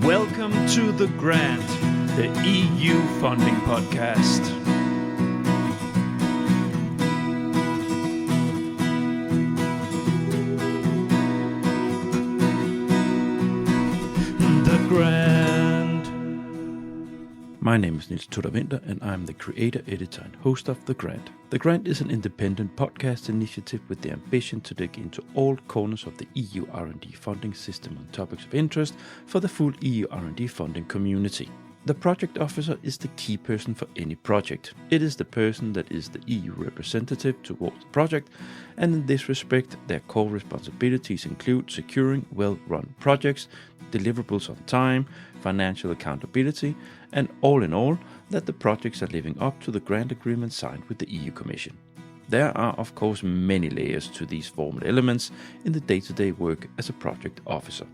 Welcome to The Grant, the EU funding podcast. The Grant. My name is Niels Tudor Winter, and I'm the creator, editor, and host of The Grant. The Grant is an independent podcast initiative with the ambition to dig into all corners of the EU R&D funding system on topics of interest for the full EU R&D funding community. The project officer is the key person for any project. It is the person that is the EU representative towards the project, and in this respect, their core responsibilities include securing well-run projects, deliverables on time, financial accountability, and all in all, that the projects are living up to the grant agreement signed with the EU Commission. There are, of course, many layers to these formal elements in the day-to-day work as a project officer.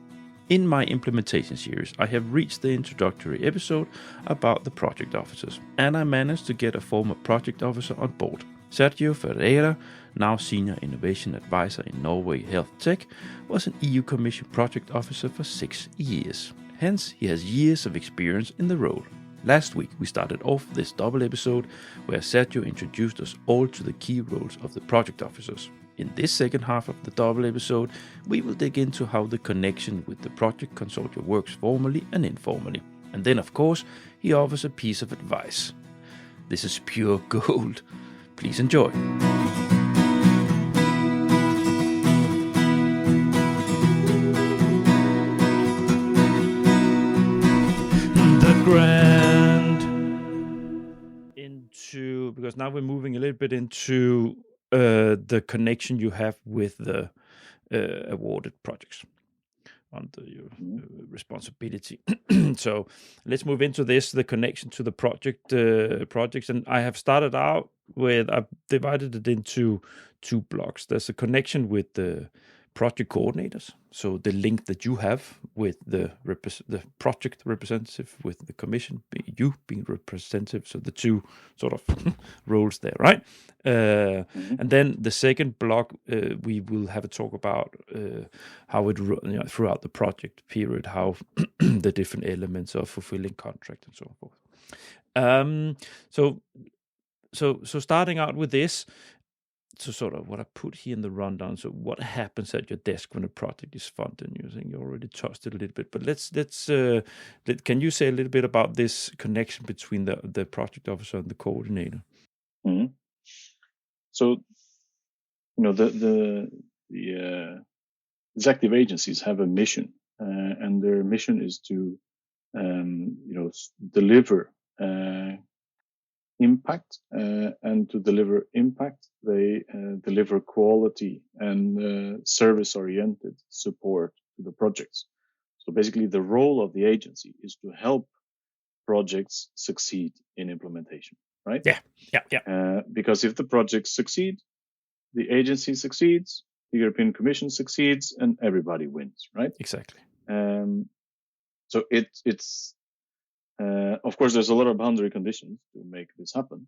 In my implementation series, I have reached the introductory episode about the project officers, and I managed to get a former project officer on board. Sergio Ferreira, now Senior Innovation Advisor in Norway Health Tech, was an EU Commission project officer for 6 years. Hence, he has years of experience in the role. Last week, we started off this double episode where Sergio introduced us all to the key roles of the project officers. In this second half of the double episode, we will dig into how the connection with the project consortia works formally and informally. And then, of course, he offers a piece of advice. This is pure gold. Please enjoy. The Grant. Because now we're moving a little bit into the connection you have with the awarded projects under your responsibility. So let's move into this, the connection to the projects. And I have started out with, I've divided it into 2 blocks. There's a connection with the project coordinators, so the link that you have with the project representative, with the commission, you being representative, so the 2 sort of roles there, right? And then the second block, we will have a talk about how it, throughout the project period, how the different elements of fulfilling contract and so forth. So starting out with this, so sort of what I put here in the rundown. So what happens at your desk when a project is funded? You think you already touched it a little bit, but can you say a little bit about this connection between the project officer and the coordinator? Mm-hmm. So, the executive agencies have a mission, and their mission is to, deliver impact, and to deliver impact, they deliver quality and service-oriented support to the projects. So basically, the role of the agency is to help projects succeed in implementation, right? Yeah. Because if the projects succeed, the agency succeeds, the European Commission succeeds, and everybody wins, right? Exactly. So it's of course, there's a lot of boundary conditions to make this happen.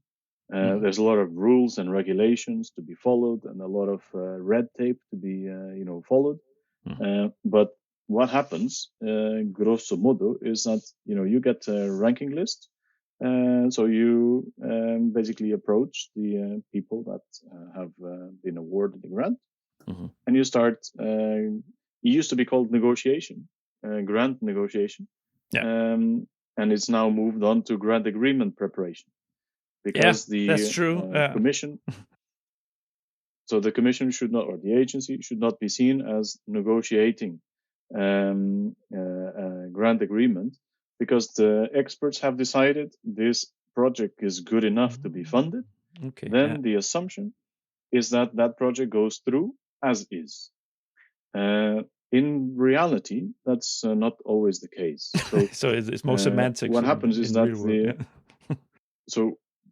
There's a lot of rules and regulations to be followed, and a lot of red tape to be, followed. But what happens, grosso modo, is that you get a ranking list. So you basically approach the people that have been awarded the grant, and you start. It used to be called negotiation, grant negotiation. Yeah. And it's now moved on to grant agreement preparation, because that's true. Commission. So the commission should not, or the agency should not be seen as negotiating a grant agreement, because the experts have decided this project is good enough to be funded. Okay. Then the assumption is that that project goes through as is. In reality, that's not always the case. So it's more semantics. What happens is that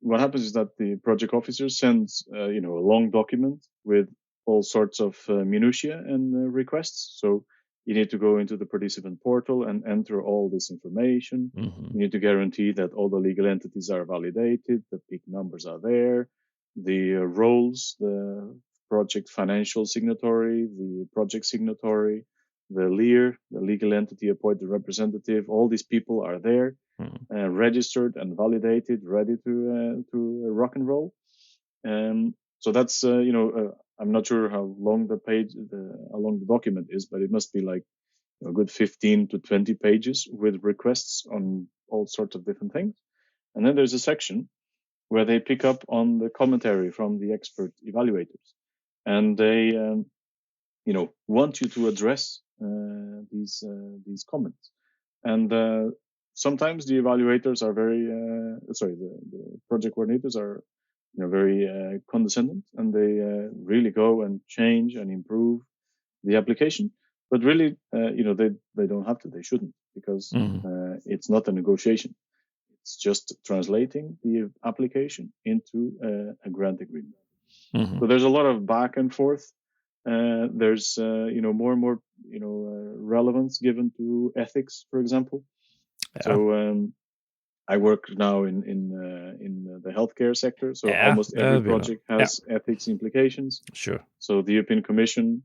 what happens is that the project officer sends, a long document with all sorts of minutiae and requests. So you need to go into the participant portal and enter all this information. You need to guarantee that all the legal entities are validated, the peak numbers are there, the roles, the project financial signatory, the project signatory, the LEAR, the legal entity appointed representative, all these people are there, registered and validated, ready to rock and roll. So that's I'm not sure how long how long the document is, but it must be like a good 15 to 20 pages with requests on all sorts of different things. And then there's a section where they pick up on the commentary from the expert evaluators, and they want you to address these comments. And sometimes the evaluators are the project coordinators are very condescending, and they really go and change and improve the application. But really, they don't have to. They shouldn't, because it's not a negotiation. It's just translating the application into a grant agreement. So there's a lot of back and forth. There's more and more relevance given to ethics, for example. Yeah. So I work now in the healthcare sector. So almost every project has ethics implications. Sure. So the European Commission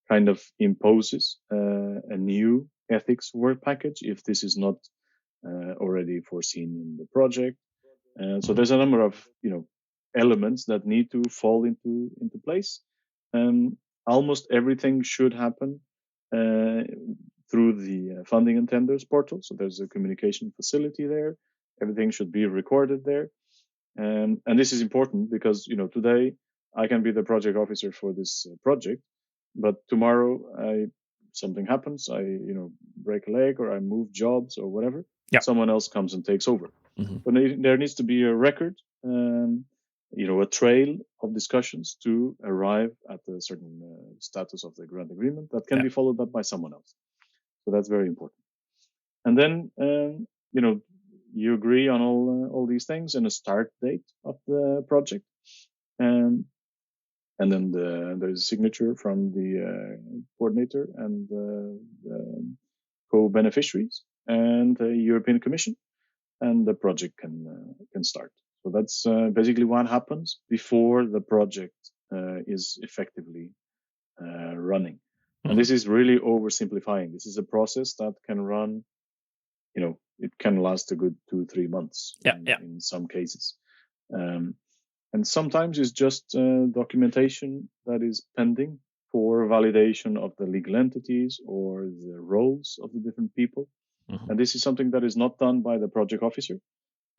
kind of imposes a new ethics work package if this is not already foreseen in the project. So there's a number of elements that need to fall into place. Almost everything should happen through the funding and tenders portal. So there's a communication facility there. Everything should be recorded there. And this is important because, today I can be the project officer for this project, but tomorrow something happens, I break a leg or I move jobs or whatever. Yeah. Someone else comes and takes over. But there needs to be a record, a trail of discussions to arrive at a certain status of the grant agreement that can be followed up by someone else. So that's very important. And then, you agree on all these things and a start date of the project. And then there's a signature from the coordinator and the co-beneficiaries and the European Commission, and the project can start. So that's basically what happens before the project is effectively running. And this is really oversimplifying. This is a process that can run, it can last a good 2-3 months in some cases. And sometimes it's just documentation that is pending for validation of the legal entities or the roles of the different people. And this is something that is not done by the project officer,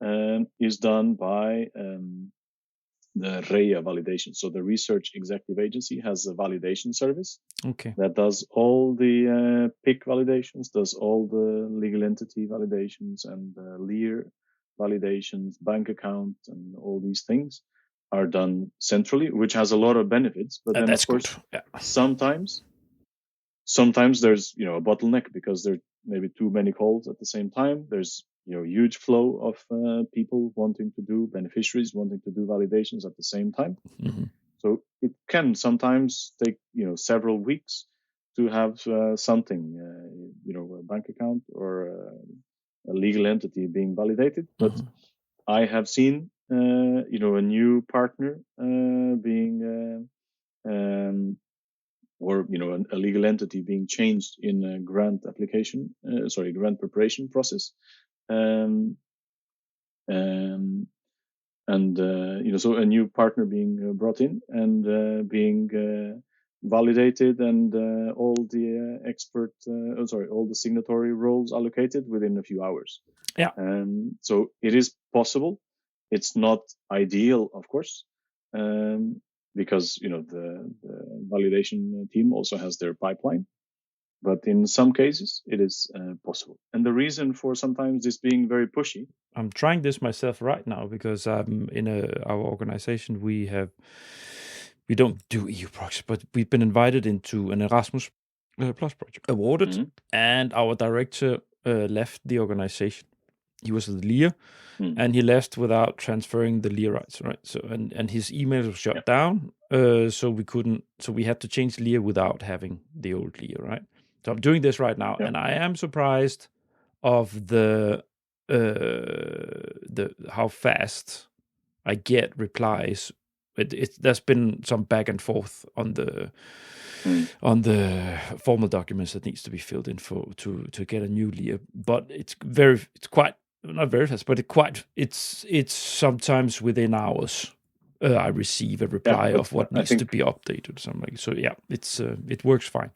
and is done by the REA validation. So the Research Executive Agency has a validation service that does all the PIC validations, does all the legal entity validations, and LEAR validations, bank account, and all these things are done centrally, which has a lot of benefits. But then, of course, sometimes there's a bottleneck because there maybe too many calls at the same time. There's huge flow of people wanting to do, beneficiaries wanting to do validations at the same time. So it can sometimes take several weeks to have something, a bank account or a legal entity being validated. But I have seen a new partner being or a legal entity being changed in a grant application, grant preparation process. So a new partner being brought in and being validated, and all the all the signatory roles allocated within a few hours. So it is possible. It's not ideal, of course, because the validation team also has their pipeline. But in some cases, it is possible. And the reason for sometimes this being very pushy. I'm trying this myself right now because in our organization, we don't do EU projects, but we've been invited into an Erasmus Plus project, awarded, and our director left the organization. He was the LEAR, and he left without transferring the LEAR rights, right? So and his emails were shut down, so we couldn't. So we had to change LEAR without having the old LEAR, right? So I'm doing this right now, and I am surprised of the how fast I get replies. There's been some back and forth on the on the formal documents that needs to be filled in for to get a new LEA. But it's quite not very fast, but it's sometimes within hours. I receive a reply of what needs to be updated or something. So yeah, it works fine.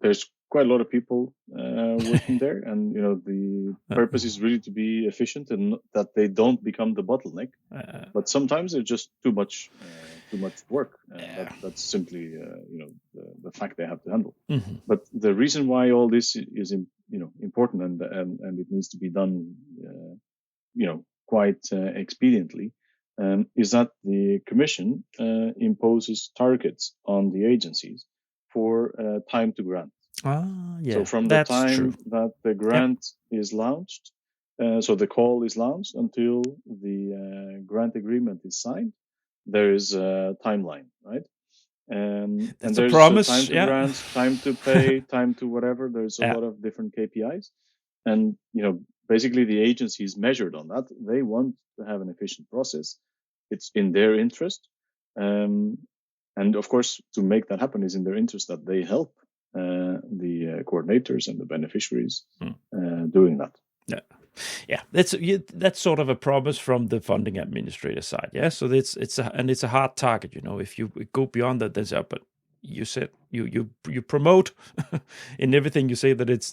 There's quite a lot of people working there, and the purpose is really to be efficient and that they don't become the bottleneck. But sometimes there's just too much work, and that's simply the fact they have to handle. Mm-hmm. But the reason why all this is important and it needs to be done quite expediently is that the Commission imposes targets on the agencies for time to grant. So from the time that the grant is launched, so the call is launched until the grant agreement is signed, there is a timeline, right? And there's a promise, time to grant, time to pay, time to whatever. There's a lot of different KPIs, and basically the agency is measured on that. They want to have an efficient process. It's in their interest, and of course, to make that happen is in their interest that they help the coordinators and the beneficiaries doing that. Yeah, that's sort of a promise from the funding administrator side. Yeah, so it's a hard target. If you go beyond that, there's but you said you promote in everything you say that it's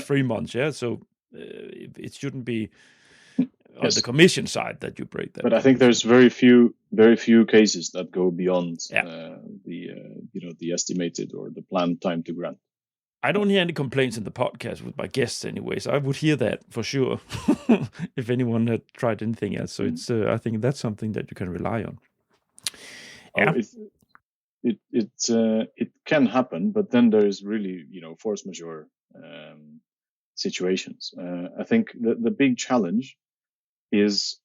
3 months. Yeah, so it shouldn't be on the Commission side that you break that. But I think there's very few cases that go beyond the estimated or the planned time to grant. I don't hear any complaints in the podcast with my guests anyways. I would hear that for sure if anyone had tried anything else. So it's I think that's something that you can rely on. Yeah. It can happen, but then there is really force majeure situations. I think the big challenge is,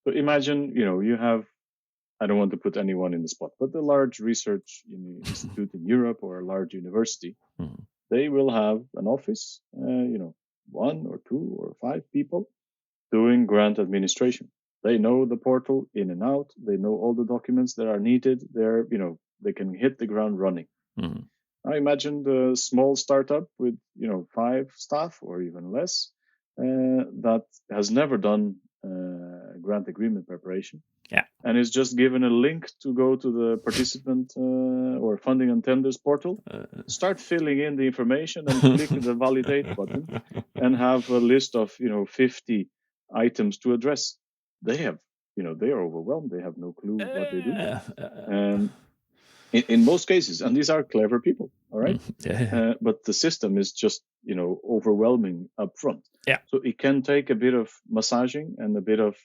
imagine you have, I don't want to put anyone in the spot, but the large research institute in Europe or a large university. Mm-hmm. They will have an office, 1 or 2 or 5 people doing grant administration. They know the portal in and out. They know all the documents that are needed. They can hit the ground running. Mm-hmm. I imagine the small startup with 5 staff or even less that has never done grant agreement preparation. Yeah. And is just given a link to go to the participant or funding and tenders portal, start filling in the information and click the validate button and have a list of 50 items to address. They have they are overwhelmed. They have no clue what they do. In most cases, and these are clever people, all right? But the system is just overwhelming up front. Yeah. So it can take a bit of massaging and a bit of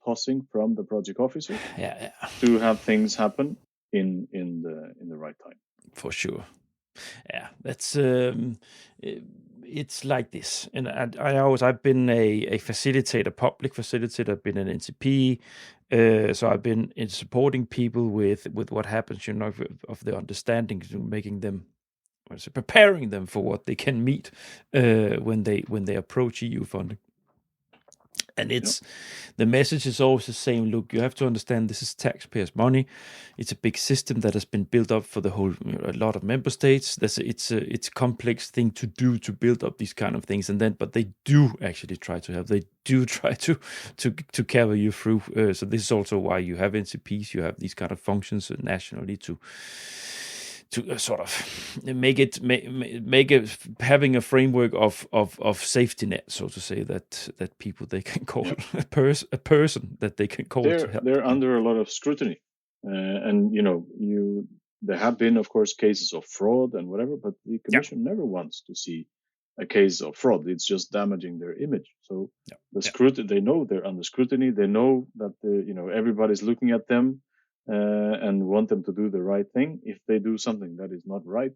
tossing from the project officer to have things happen in the right time. For sure. Yeah, that's it's like this, and I've been a facilitator, public facilitator. I've been an NCP, so I've been in supporting people with what happens, of the understanding, making them, preparing them for what they can meet when they approach EU funding. And the message is always the same. Look, you have to understand this is taxpayers' money. It's a big system that has been built up for a lot of member states. It's a complex thing to do, to build up these kind of things. But they do actually try to help. They do try to carry you through. So this is also why you have NCPs. You have these kind of functions nationally to sort of make having a framework of safety net, so to say, that people they can call a person that they can call to help. They're under a lot of scrutiny, and there have been, of course, cases of fraud and whatever, but the Commission never wants to see a case of fraud. It's just damaging their image. So the scrutiny, they know they're under scrutiny. They know that everybody's looking at them. And want them to do the right thing. If they do something that is not right,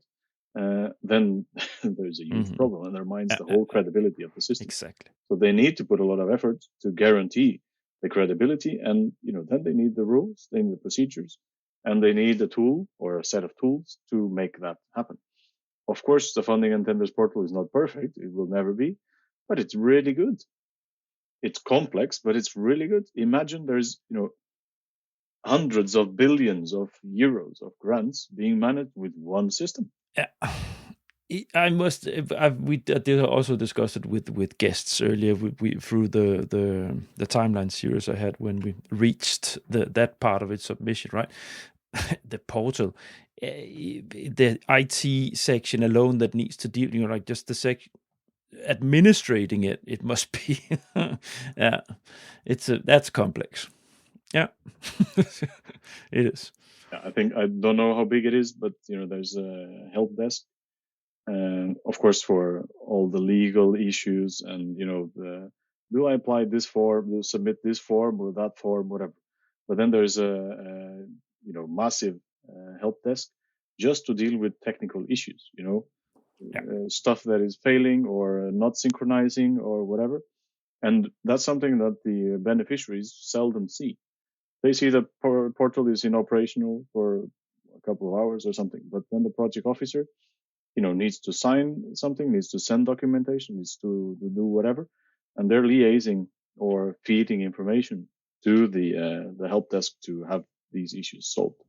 then there's a huge problem, and undermines the whole credibility of the system. Exactly. So they need to put a lot of effort to guarantee the credibility, and then they need the rules, they need the procedures, and they need a tool or a set of tools to make that happen. Of course, the funding and tenders portal is not perfect; it will never be, but it's really good. It's complex, but it's really good. Imagine there's hundreds of billions of euros of grants being managed with one system. Yeah. I must. We did also discuss it with guests earlier. We through the timeline series I had when we reached that part of its submission, right? The portal, the IT section alone that needs to deal, like just the section administrating it. It must be, yeah. That's complex. Yeah, it is. I think I don't know how big it is, but there's a help desk. And of course, for all the legal issues and, do I apply this form, do I submit this form or that form, whatever. But then there's a massive help desk just to deal with technical issues, stuff that is failing or not synchronizing or whatever. And that's something that the beneficiaries seldom see. They see the portal is inoperational for a couple of hours or something, but then the project officer needs to sign something, needs to send documentation, needs to do whatever, and they're liaising or feeding information to the help desk to have these issues solved.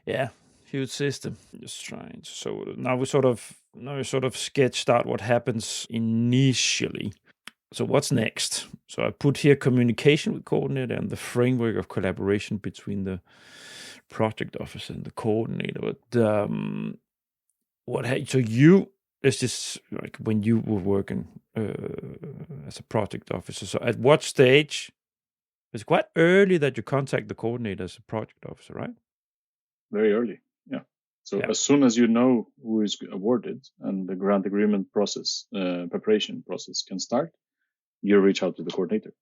Yeah, huge system. Just trying. So now we sort of sketched out what happens initially. So what's next? So I put here communication with coordinator and the framework of collaboration between the project officer and the coordinator. But so it's just like when you were working as a project officer. So at what stage? It's quite early that you contact the coordinator as a project officer, right? Very early, yeah. So as soon as you know who is awarded and the grant agreement process, preparation process can start, you reach out to the coordinator.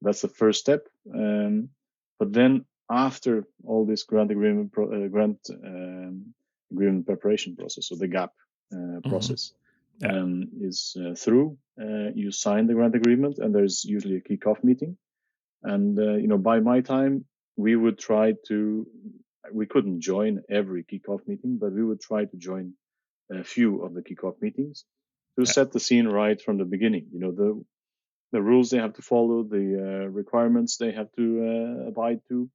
That's the first step. But then after all this grant agreement agreement preparation process, so the GAP process is through, you sign the grant agreement, and there's usually a kickoff meeting. And by my time, we couldn't join every kickoff meeting, but we would try to join a few of the kickoff meetings to set the scene right from the beginning. The rules they have to follow, the requirements they have to abide to.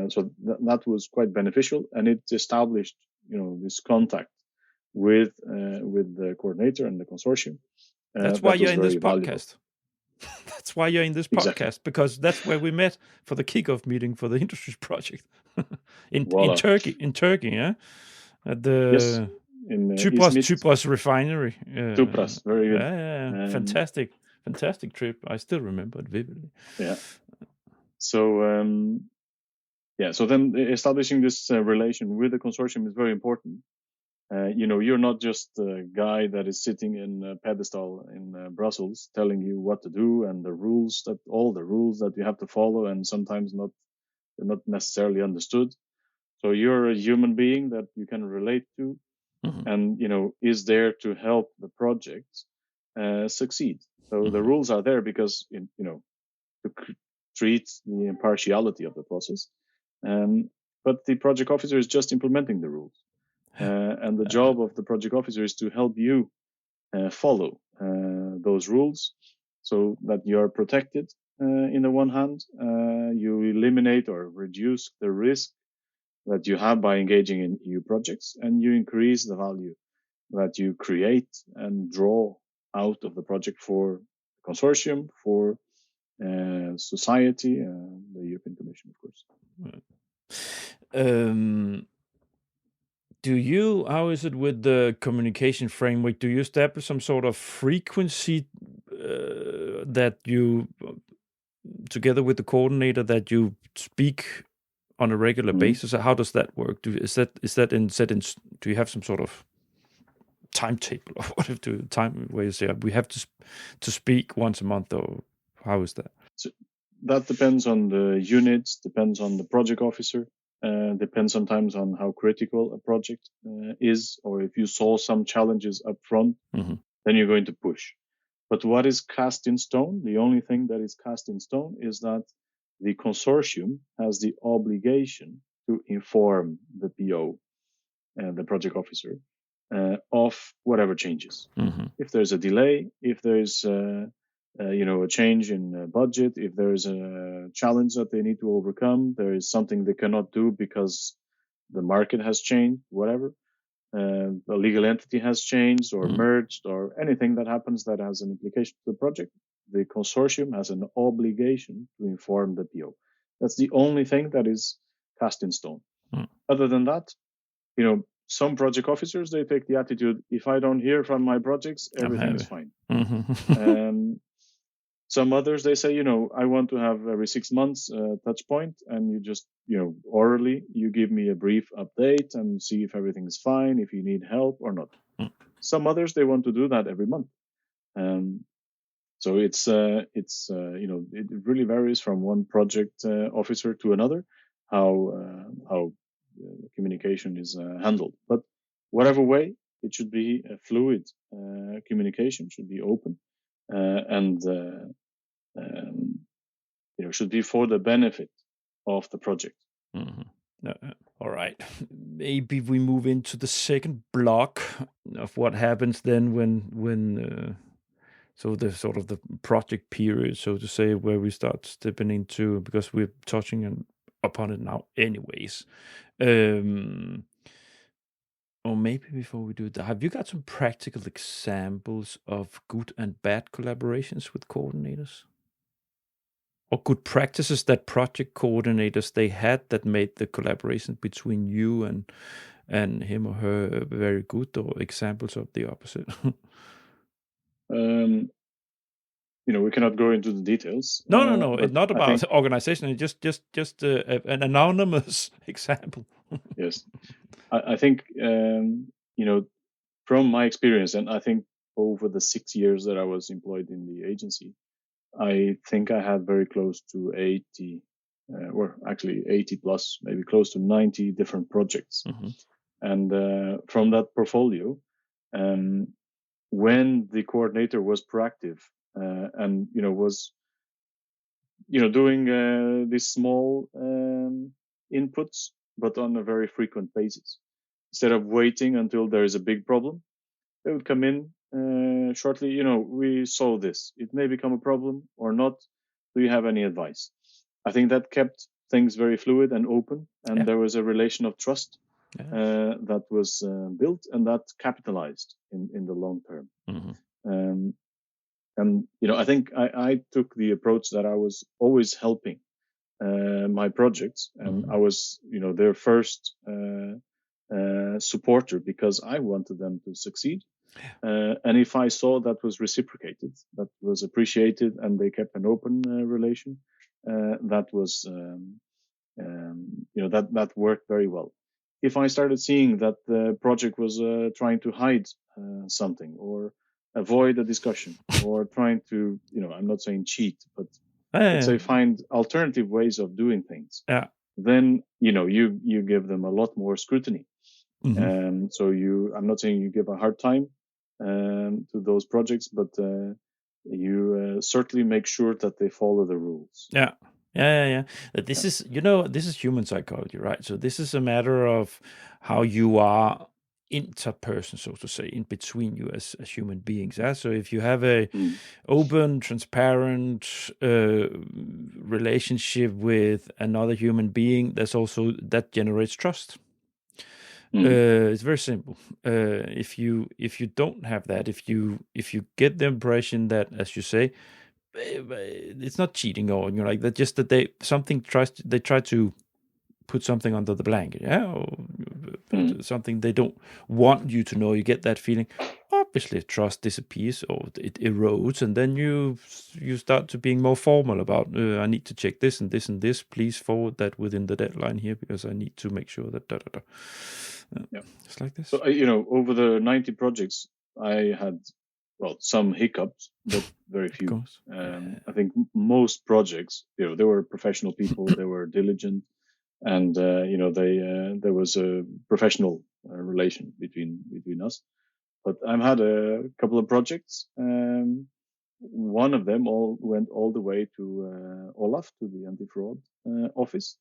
So that was quite beneficial, and it established, this contact with the coordinator and the consortium. That's why you're in this podcast. That's why you're in this podcast, because that's where we met for the kickoff meeting for the industries project in Turkey. In Turkey, yeah, at the Tüpraş refinery. Tüpraş, very good. Yeah. Fantastic trip. I still remember it vividly. Yeah. So so then establishing this relation with the consortium is very important. You're not just a guy that is sitting in a pedestal in Brussels telling you what to do and all the rules that you have to follow, and sometimes not necessarily understood. So you're a human being that you can relate to, and is there to help the project succeed. So the rules are there because to treat the impartiality of the process, but the project officer is just implementing the rules. And the job of the project officer is to help you follow those rules so that you're protected in the one hand. You eliminate or reduce the risk that you have by engaging in EU projects, and you increase the value that you create and draw out of the project for the consortium, for society, the European Commission, of course. How is it with the communication framework? Do you establish some sort of frequency that you, together with the coordinator, that you speak on a regular basis? How does that work? Do you have some sort of timetable or whatever time where you say we have to speak once a month, or how is that? So that depends on the units, depends on the project officer. Depends sometimes on how critical a project is, or if you saw some challenges up front, then you're going to push. But what is cast in stone, the only thing that is cast in stone is that the consortium has the obligation to inform the PO, the project officer, of whatever changes. If there's a delay, if there's a change in budget, if there is a challenge that they need to overcome, there is something they cannot do because the market has changed, whatever, the legal entity has changed or merged, or anything that happens that has an implication to the project, the consortium has an obligation to inform the PO. That's the only thing that is cast in stone. Other than that, some project officers, they take the attitude, if I don't hear from my projects, everything is fine. Some others, they say, I want to have every 6 months touch point, and you just, orally, you give me a brief update and see if everything is fine, if you need help or not. Some others, they want to do that every month. So it really varies from one project officer to another, how communication is handled. But whatever way, it should be a fluid communication, should be open, and should be for the benefit of the project. All right. Maybe we move into the second block of what happens then when so the sort of the project period, so to say, where we start stepping into, because we're touching upon it now anyways. Or maybe before we do that, have you got some practical examples of good and bad collaborations with coordinators? Or good practices that project coordinators they had that made the collaboration between you and him or her very good, or examples of the opposite? We cannot go into the details. No. It's not about organization. It's just an anonymous example. Yes. I think, from my experience, and I think over the 6 years that I was employed in the agency, I think I had very close to 80, or actually 80 plus, maybe close to 90 different projects. And from that portfolio, when the coordinator was proactive and was doing these small inputs, but on a very frequent basis, instead of waiting until there is a big problem, they would come in shortly. We saw this. It may become a problem or not. Do you have any advice? I think that kept things very fluid and open, and there was a relation of trust that was built, and that capitalized in the long term. And I think I took the approach that I was always helping my projects, and I was their first supporter, because I wanted them to succeed. And if I saw that was reciprocated, that was appreciated, and they kept an open relation, that was that worked very well. If I started seeing that the project was trying to hide something, or avoid a discussion, or trying to, I'm not saying cheat, but let's say find alternative ways of doing things, then you give them a lot more scrutiny. So I'm not saying you give a hard time to those projects, but you certainly make sure that they follow the rules. This is this is human psychology, right? So this is a matter of how you are interperson, so to say, in between you as human beings. So if you have a open, transparent relationship with another human being, that generates trust. It's very simple. If you don't have that, if you get the impression that, as you say, it's not cheating, or like that, just that they try to put something under the blanket, or something they don't want you to know. You get that feeling. Obviously, trust disappears, or it erodes, and then you start to being more formal about. I need to check this and this and this. Please forward that within the deadline here, because I need to make sure that it's like this. So over the 90 projects, I had some hiccups, but very few. I think most projects, they were professional people. They were diligent. And there was a professional relation between us. But I've had a couple of projects. One of them went all the way to Olaf, to the anti-fraud office.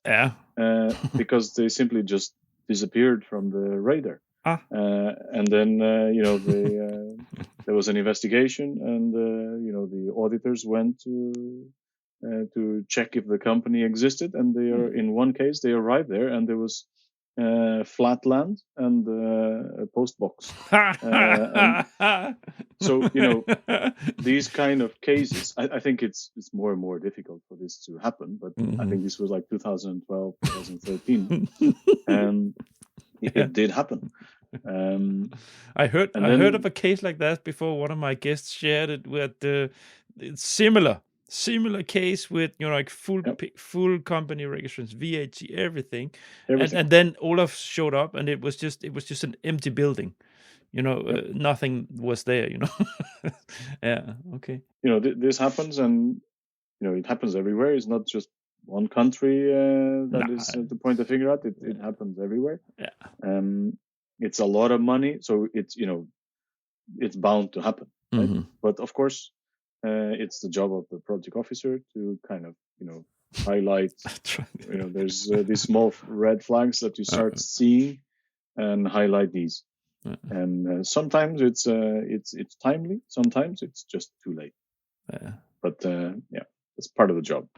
Because they simply just disappeared from the radar. And then there was an investigation, and the auditors went to check if the company existed, and they are in one case they arrived there and there was flat land and a post box. So these kind of cases, I think it's more and more difficult for this to happen. But I think this was like 2012, 2013, and it did happen. I heard of a case like that before. One of my guests shared it with similar case with like full company registrations, VAT, everything. And then Olaf showed up, and it was just an empty building. Nothing was there. Yeah. Okay. This happens, and it happens everywhere. It's not just one country that is the point to figure out. It happens everywhere. Yeah. It's a lot of money, so it's it's bound to happen. Right? Mm-hmm. But of course, it's the job of the project officer to kind of highlight. There's these small red flags that you start seeing, and highlight these. And sometimes it's timely. Sometimes it's just too late. But it's part of the job.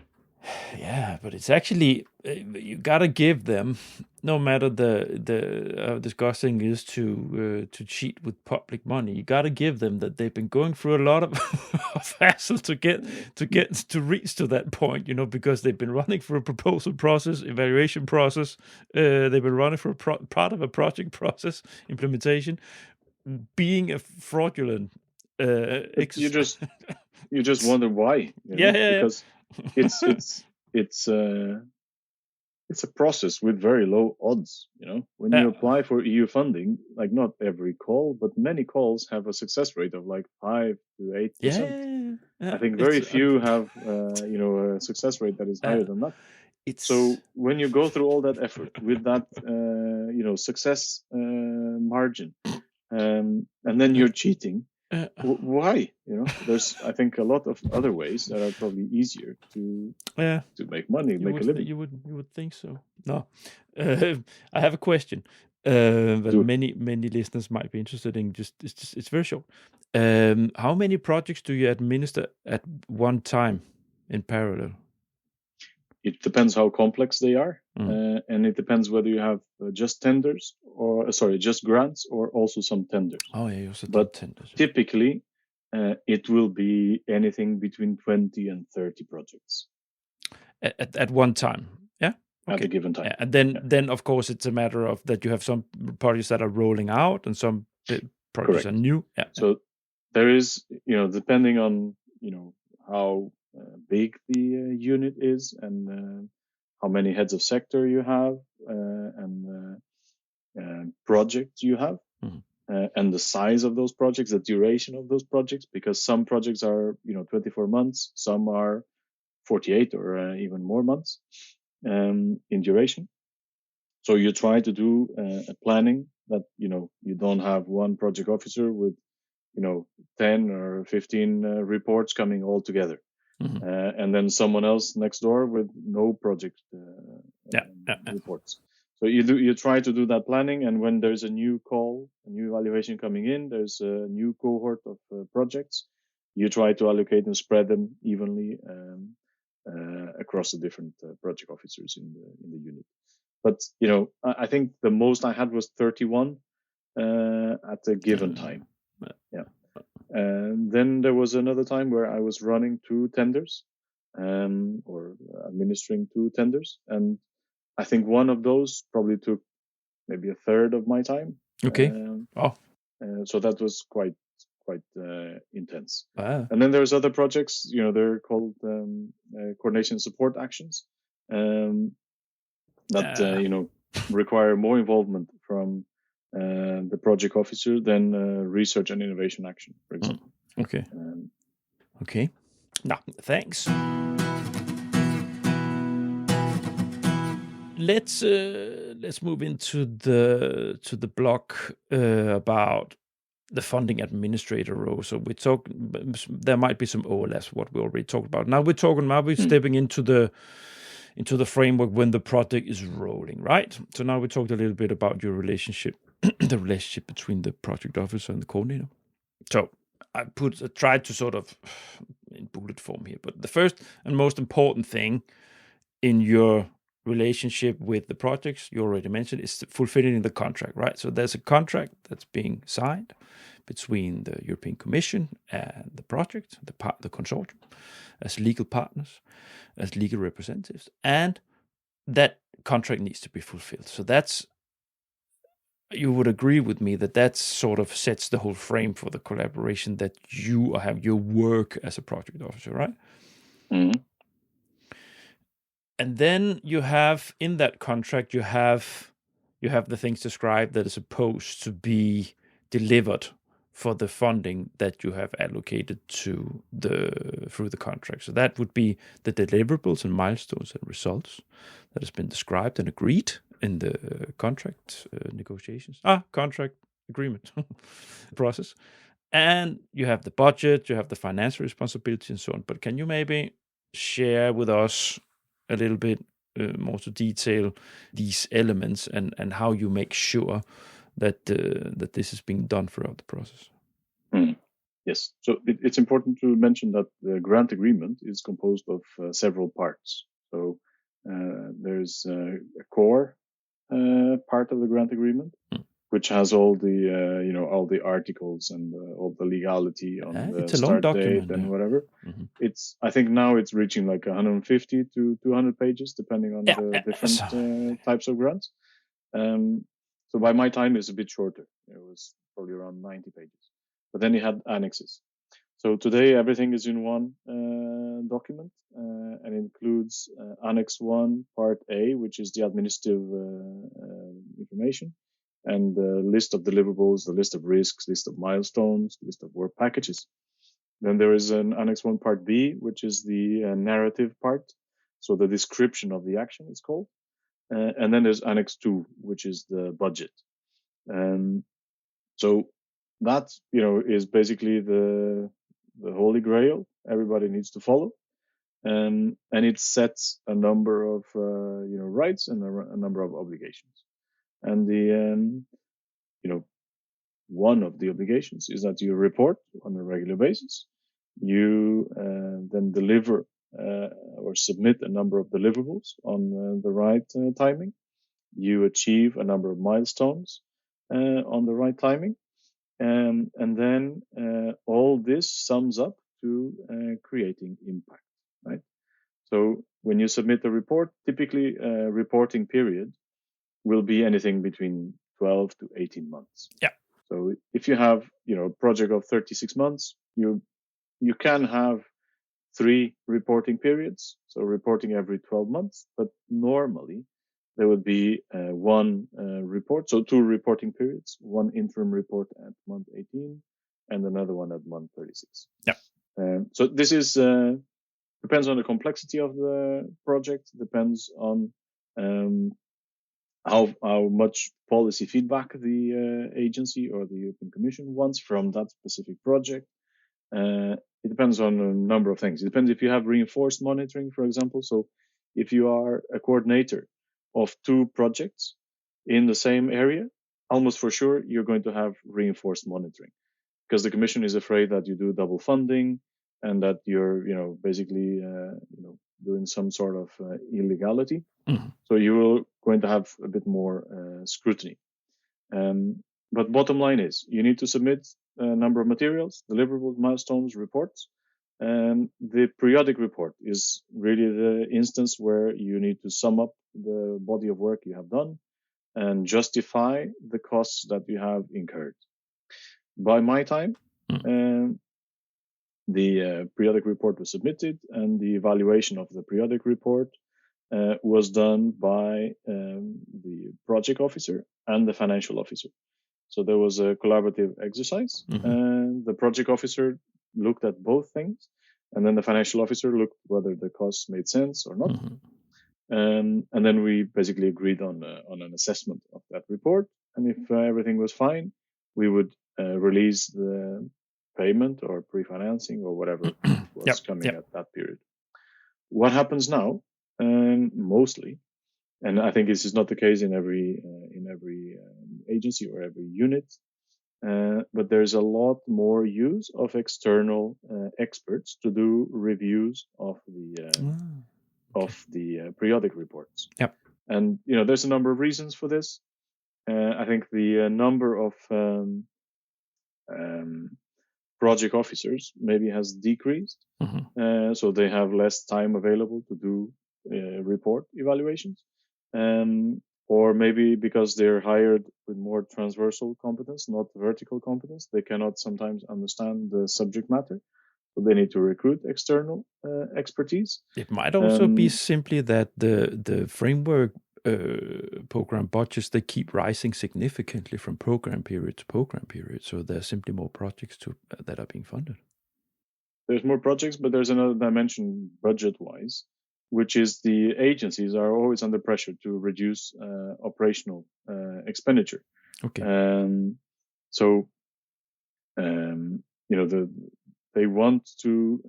Yeah, but it's actually you gotta give them, no matter the disgusting is to cheat with public money. You gotta give them that they've been going through a lot of hassle to reach to that point. Because they've been running through a proposal process, evaluation process. They've been running through part of a project process, implementation, being a fraudulent. You just wonder why. Because it's a process with very low odds. When you apply for EU funding, like not every call, but many calls have a success rate of like 5 to 8%. I think very few have a success rate that is higher than that. So when you go through all that effort with that success margin, and then you're cheating. Why? There's, I think, a lot of other ways that are probably easier to make money, make a living. You would think so. No, I have a question that many listeners might be interested in. It's very short. How many projects do you administer at one time in parallel? It depends how complex they are, and it depends whether you have just tenders just grants or also some tenders. Oh, yeah, you also but tenders. Typically, it will be anything between 20 and 30 projects at one time. Yeah, at a given time. Yeah. And then of course it's a matter of that you have some projects that are rolling out and some projects are new. Yeah. So there is, depending on how big the unit is and how many heads of sector you have and projects you have and the size of those projects, the duration of those projects, because some projects are 24 months, some are 48 or even more months in duration. So you try to do a planning that you don't have one project officer with 10 or 15 reports coming all together. And then someone else next door with no project reports. So you try to do that planning, and when there's a new call, a new evaluation coming in, there's a new cohort of projects. You try to allocate and spread them evenly across the different project officers in the unit. But I think the most I had was 31 at a given time. Yeah. And then there was another time where I was running 2 tenders, or administering 2 tenders, and I think one of those probably took maybe a third of my time. Okay. So that was quite intense. Wow. And then there's other projects, they're called coordination support actions, that require more involvement from the project officer than research and innovation action, for example. Okay. Okay. No, thanks. Let's move into the block about the funding administrator role. So there might be some overlaps what we already talked about. Now we're stepping into the framework when the project is rolling, right? So now we talked a little bit about your relationship, the relationship between the project officer and the coordinator. So I tried to sort of in bullet form here. But the first and most important thing in your relationship with the projects you already mentioned is fulfilling the contract, right? So there's a contract that's being signed between the European Commission and the project, the consortium, as legal partners, as legal representatives, and that contract needs to be fulfilled. So that's, you would agree with me that sort of sets the whole frame for the collaboration that you have your work as a project officer, right? Mm-hmm. And then you have in that contract, you have the things described that are supposed to be delivered for the funding that you have allocated through the contract. So that would be the deliverables and milestones and results that has been described and agreed in the contract negotiations. Contract agreement process. And you have the budget, you have the financial responsibility and so on. But can you maybe share with us a little bit more to detail these elements and how you make sure that this is being done throughout the process? Yes. So it's important to mention that the grant agreement is composed of several parts. So there's a core part of the grant agreement, which has all the all the articles and all the legality on the start date and whatever. Mm-hmm. I think now it's reaching like 150 to 200 pages, depending on the different types of grants. So by my time, it's a bit shorter. It was probably around 90 pages. But then you had annexes. So today, everything is in one document and includes Annex 1, Part A, which is the administrative information, and the list of deliverables, the list of risks, list of milestones, list of work packages. Then there is an Annex 1, Part B, which is the narrative part. So the description of the action is called. And then there's Annex 2, which is the budget. So that, is basically the holy grail everybody needs to follow. And it sets a number of, rights and a number of obligations. And one of the obligations is that you report on a regular basis. You then deliver or submit a number of deliverables on the right timing. You achieve a number of milestones on the right timing. And then all this sums up to creating impact, right? So when you submit a report, typically a reporting period will be anything between 12 to 18 months. Yeah. So if you have, a project of 36 months, you can have 3 reporting periods, so reporting every 12 months, but normally there would be one report, so 2 reporting periods, one interim report at month 18 and another one at month 36. Yeah. So this is depends on the complexity of the project, depends on how much policy feedback the agency or the European Commission wants from that specific project. It depends on a number of things. It depends if you have reinforced monitoring, for example. So if you are a coordinator of 2 projects in the same area, almost for sure you're going to have reinforced monitoring, because the Commission is afraid that you do double funding and that you're, basically, doing some sort of illegality. Mm-hmm. So you're going to have a bit more scrutiny. But bottom line is you need to submit a number of materials, deliverables, milestones, reports. The periodic report is really the instance where you need to sum up the body of work you have done and justify the costs that you have incurred. By my time, the periodic report was submitted, and the evaluation of the periodic report was done by the project officer and the financial officer. So there was a collaborative exercise, and the project officer looked at both things, and then the financial officer looked whether the costs made sense or not. And then we basically agreed on an assessment of that report. And if everything was fine, we would release the payment or pre-financing or whatever was coming at that period. What happens now, mostly, and I think this is not the case in every agency or every unit, but there's a lot more use of external experts to do reviews of the periodic reports. Yep. And there's a number of reasons for this. I think the number of project officers maybe has decreased, so they have less time available to do report evaluations, or maybe because they're hired with more transversal competence, not vertical competence, they cannot sometimes understand the subject matter, so they need to recruit external expertise. It might also be simply that the framework program budgets, they keep rising significantly from program period to program period, so there's simply more projects that are being funded. There's more projects, but there's another dimension budget-wise, which is the agencies are always under pressure to reduce operational expenditure. Okay. So they want to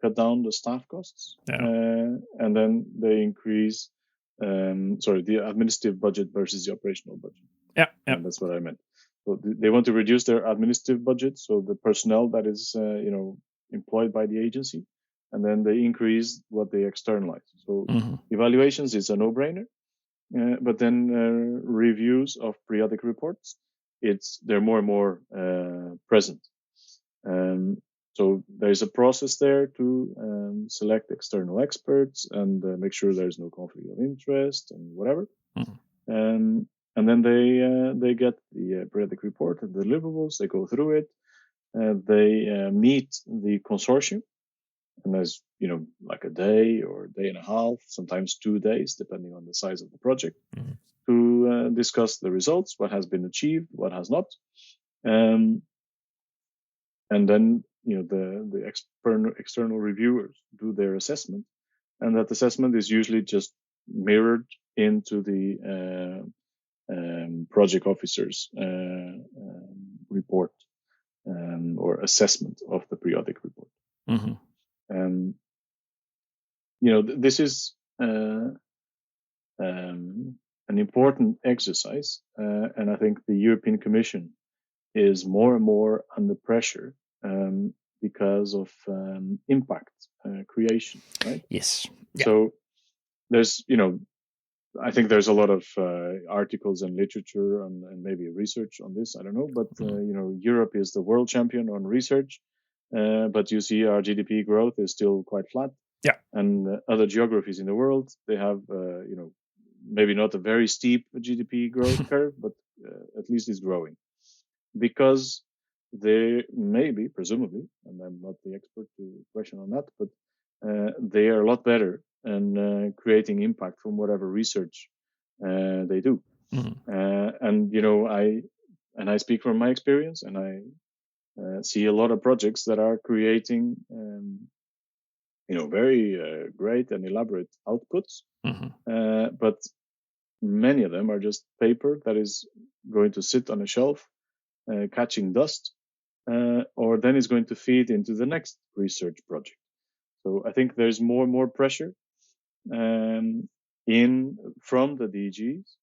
cut down the staff costs, and then they increase the administrative budget versus the operational budget. Yeah. That's what I meant. So they want to reduce their administrative budget, so the personnel that is employed by the agency, and then they increase what they externalize. So evaluations is a no-brainer, but then reviews of periodic reports, they're more and more present. So there's a process there to select external experts and make sure there's no conflict of interest and whatever. And then they get the periodic report and deliverables. They go through it. They meet the consortium, and there's like a day or a day and a half, sometimes 2 days, depending on the size of the project, to discuss the results, what has been achieved, what has not, and then the external reviewers do their assessment, and that assessment is usually just mirrored into the project officer's report or assessment of the periodic report. This is an important exercise, and I think the European Commission is more and more under pressure because of impact creation, right? Yes. Yeah. So there's, I think there's a lot of articles and literature and maybe research on this. I don't know, but Europe is the world champion on research, but you see our GDP growth is still quite flat. Yeah. And other geographies in the world, they have maybe not a very steep GDP growth curve, but at least it's growing, because they maybe, presumably, and I'm not the expert to question on that, but they are a lot better in creating impact from whatever research they do. And I speak from my experience, and I see a lot of projects that are creating very great and elaborate outputs, but many of them are just paper that is going to sit on a shelf catching dust, or then is going to feed into the next research project. So I think there's more and more pressure from the DGs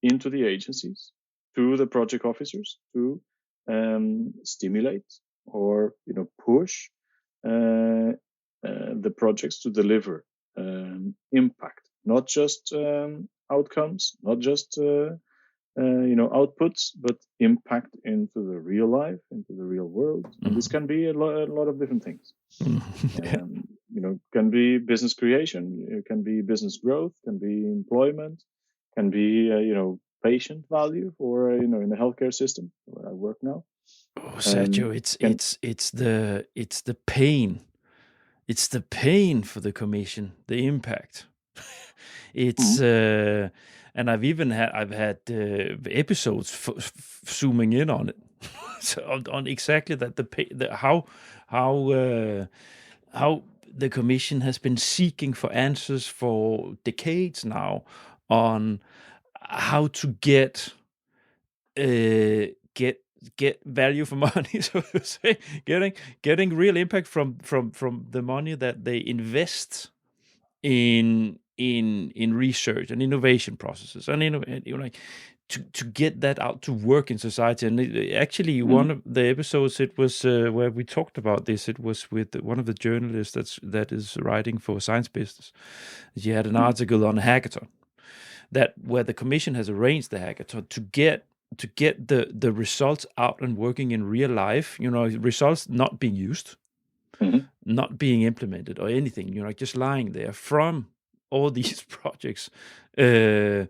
into the agencies to the project officers to stimulate or push the projects to deliver impact, not just outcomes, not just outputs, but impact into the real life, into the real world. And this can be a lot of different things. Can be business creation, it can be business growth, can be employment, can be patient value for in the healthcare system where I work now. Oh, Sergio, it's the pain. It's the pain for the commission, the impact. It's and I've had episodes zooming in on it, so on exactly that. How the commission has been seeking for answers for decades now on how to get value for money, so to say, getting real impact from the money that they invest in research and innovation processes, and to get that out to work in society. And actually, one of the episodes, it was where we talked about this. It was with one of the journalists that is writing for Science Business. She had an article on a hackathon where the commission has arranged the hackathon to get the results out and working in real life. Results not being used, not being implemented or anything. Just lying there from all these projects that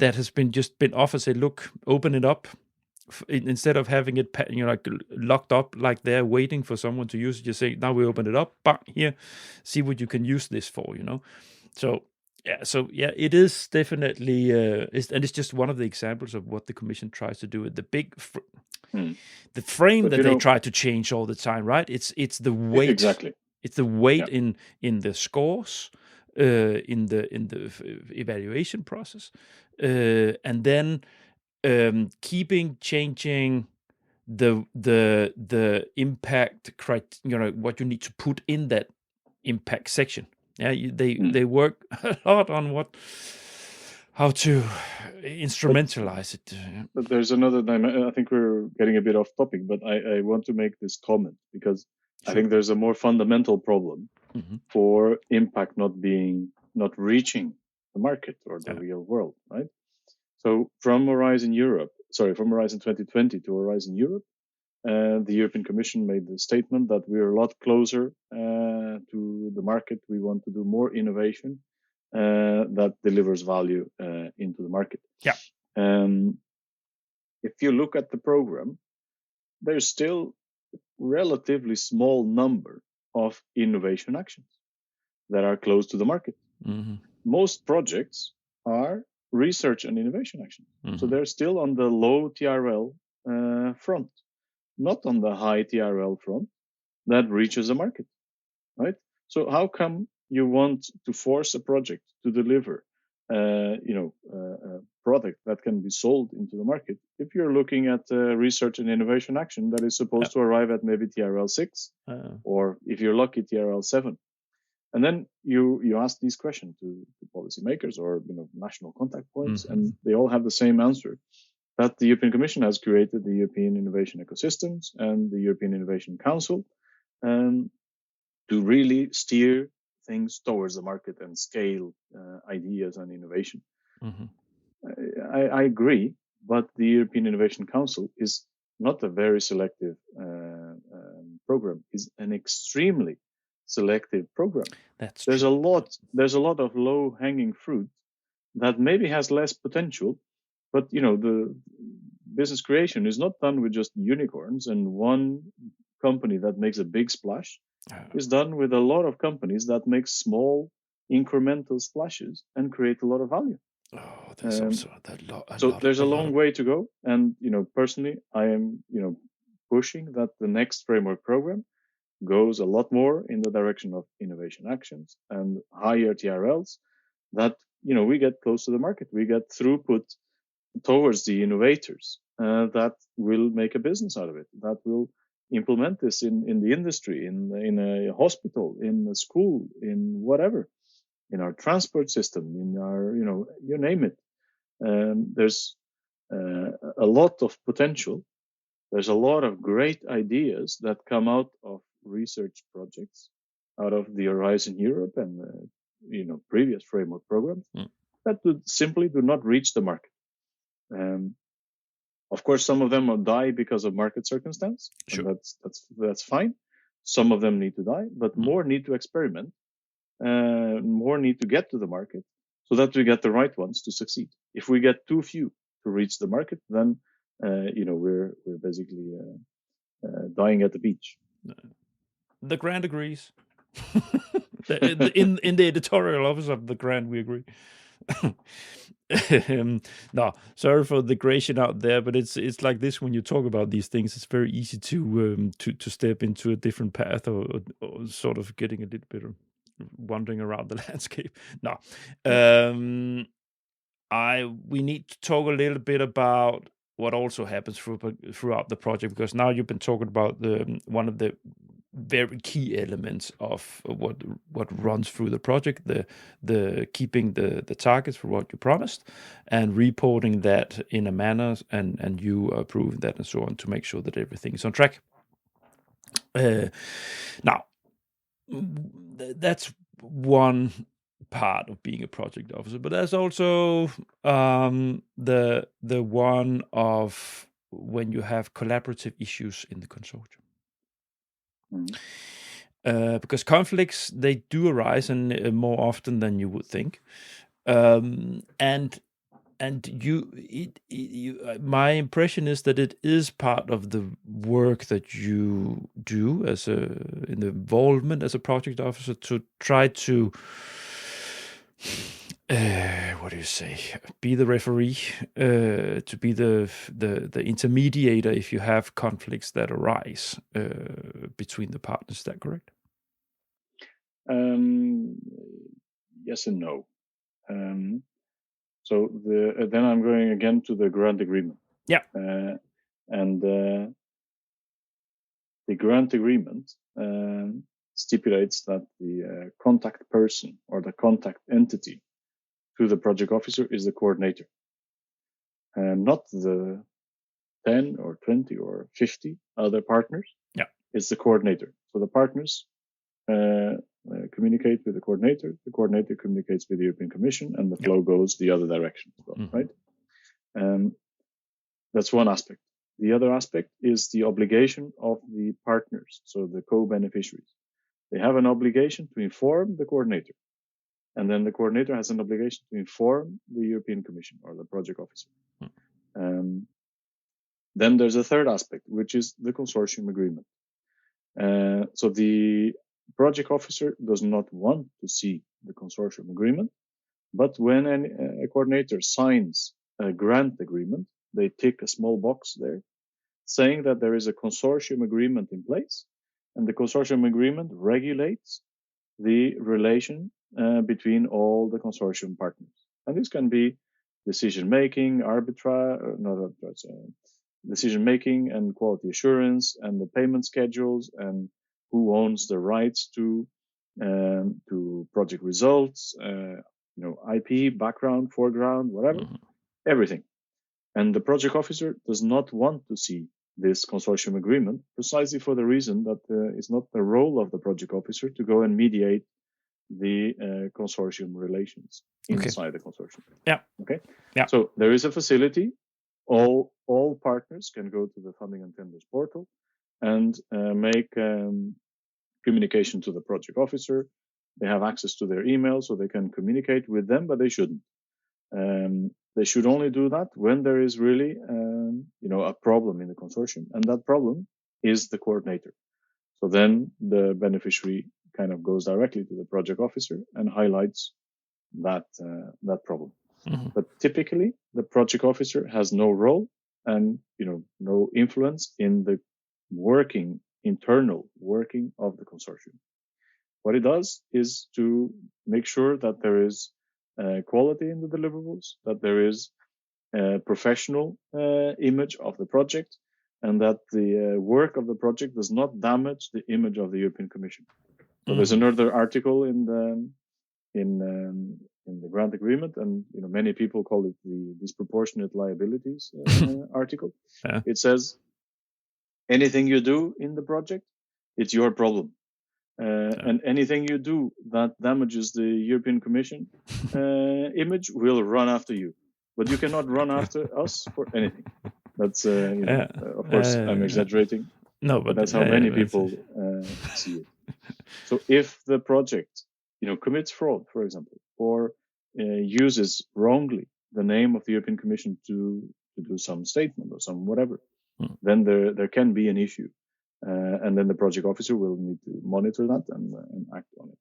has been offered. Say, look, open it up instead of having it locked up like they're waiting for someone to use it. You say, now we open it up, but here, see what you can use this for. So it is definitely and it's just one of the examples of what the commission tries to do. The big the frame but that they try to change all the time, right? It's the weight. Exactly. It's the weight in the scores, in the evaluation process, and then changing the impact what you need to put in that impact section. They work a lot on how to instrumentalize it. But there's another I think we're getting a bit off topic, but I want to make this comment because I think there's a more fundamental problem for impact not reaching the market or the real world, right? So from Horizon 2020 to Horizon Europe, the European Commission made the statement that we're a lot closer to the market. We want to do more innovation that delivers value into the market. Yeah. If you look at the program, there's still relatively small number of innovation actions that are close to the market. Most projects are research and innovation actions. So they're still on the low TRL front, not on the high TRL front that reaches the market, right? So how come you want to force a project to deliver a product that can be sold into the market if you're looking at research and innovation action that is supposed to arrive at maybe TRL 6 or if you're lucky TRL 7? And then you ask these questions to policymakers or national contact points, and they all have the same answer, that the European Commission has created the European Innovation Ecosystems and the European Innovation Council to really steer things towards the market and scale ideas and innovation. I agree, but the European Innovation Council is not a very selective program. It's an extremely selective program. There's a lot of low-hanging fruit that maybe has less potential, but the business creation is not done with just unicorns and one company that makes a big splash. It's done with a lot of companies that make small incremental splashes and create a lot of value. There's also there's a long way to go, and personally I am pushing that the next framework program goes a lot more in the direction of innovation actions and higher TRLs, that we get close to the market, we get throughput towards the innovators that will make a business out of it, that will implement this in the industry, in a hospital, in a school, in whatever, in our transport system, in our you name it. There's a lot of potential. There's a lot of great ideas that come out of research projects, out of the Horizon Europe and previous framework programs that simply do not reach the market. Of course, some of them will die because of market circumstance. Sure. That's fine. Some of them need to die, but more need to experiment, more need to get to the market so that we get the right ones to succeed. If we get too few to reach the market, then we're basically dying at the beach. The Grant agrees. in the editorial office of the Grant, we agree. No, sorry for the digression out there, but it's like this when you talk about these things. It's very easy to step into a different path or sort of getting a little bit of wandering around the landscape. No, we need to talk a little bit about what also happens throughout the project, because now you've been talking about one of the very key elements of what runs through the project, the keeping the targets for what you promised, and reporting that in a manner, and you approving that and so on, to make sure that everything is on track. Now, that's one part of being a project officer, but there's also the one of when you have collaborative issues in the consortium. Because conflicts, they do arise, and more often than you would think. And my impression is that it is part of the work that you do in the involvement as a project officer to try to be the referee, to be the intermediator if you have conflicts that arise between the partners. Is that correct? Yes and no. So then I'm going again to the grant agreement. Yeah. And the grant agreement stipulates that the contact person or the contact entity to the project officer is the coordinator, and not the 10 or 20 or 50 other partners. Yeah. It's the coordinator. So the partners communicate with the coordinator communicates with the European Commission, and the flow goes the other direction as well, right? That's one aspect. The other aspect is the obligation of the partners, so the co-beneficiaries. They have an obligation to inform the coordinator, and then the coordinator has an obligation to inform the European Commission or the project officer. Then there's a third aspect, which is the consortium agreement. So the project officer does not want to see the consortium agreement, but when a coordinator signs a grant agreement, they tick a small box there saying that there is a consortium agreement in place, and the consortium agreement regulates the relation between all the consortium partners. And this can be decision-making, decision-making and quality assurance, and the payment schedules, and who owns the rights to project results, IP, background, foreground, whatever, everything. And the project officer does not want to see this consortium agreement, precisely for the reason that it's not the role of the project officer to go and mediate the consortium relations inside the consortium. Yeah. Okay. Yeah. So there is a facility. All partners can go to the funding and tenders portal and make communication to the project officer. They have access to their email, so they can communicate with them, but they shouldn't. They should only do that when there is really, a problem in the consortium, and that problem is the coordinator. So then the beneficiary kind of goes directly to the project officer and highlights that problem. But typically, the project officer has no role and no influence in the internal working of the consortium. What it does is to make sure that there is quality in the deliverables, that there is a professional image of the project, and that the work of the project does not damage the image of the European Commission. So there's another article in the grant agreement, and many people call it the disproportionate liabilities article. Yeah. It says anything you do in the project, it's your problem. And anything you do that damages the European Commission image will run after you. But you cannot run after us for anything. That's, of course, I'm exaggerating. No, but that's how many people see it. So if the project, commits fraud, for example, or uses wrongly the name of the European Commission to do some statement or some whatever, then there can be an issue. And then the project officer will need to monitor that and act on it.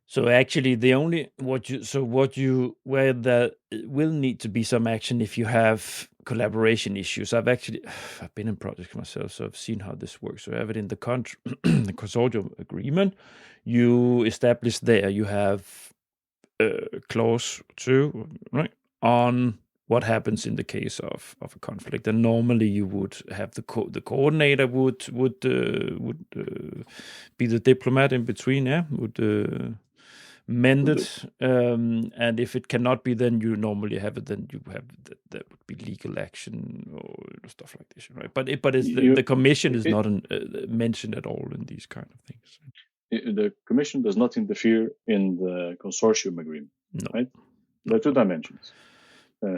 So actually, where there will need to be some action if you have collaboration issues. I've been in projects myself, so I've seen how this works. So I have it in the the consortium agreement. You establish there. You have clause 2, right, on what happens in the case of a conflict. And normally you would have the coordinator would be the diplomat in between, would mend it, and if it cannot be, then you normally have it. Then you have that would be legal action or stuff like this, right? But the commission is not mentioned at all in these kind of things. The commission does not interfere in the consortium agreement, right? There are two dimensions.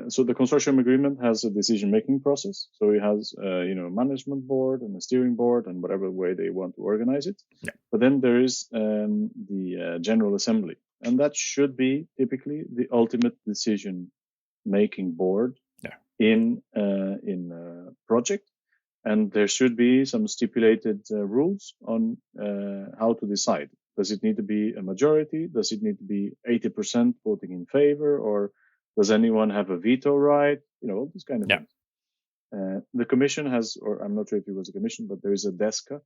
So the consortium agreement has a decision-making process. So it has, management board and a steering board and whatever way they want to organize it. Yeah. But then there is the General Assembly, and that should be typically the ultimate decision-making board in a project. And there should be some stipulated rules on how to decide. Does it need to be a majority? Does it need to be 80% voting in favor? Or does anyone have a veto right? All these kind of things. The commission has, or I'm not sure if it was a commission, but there is a DESCA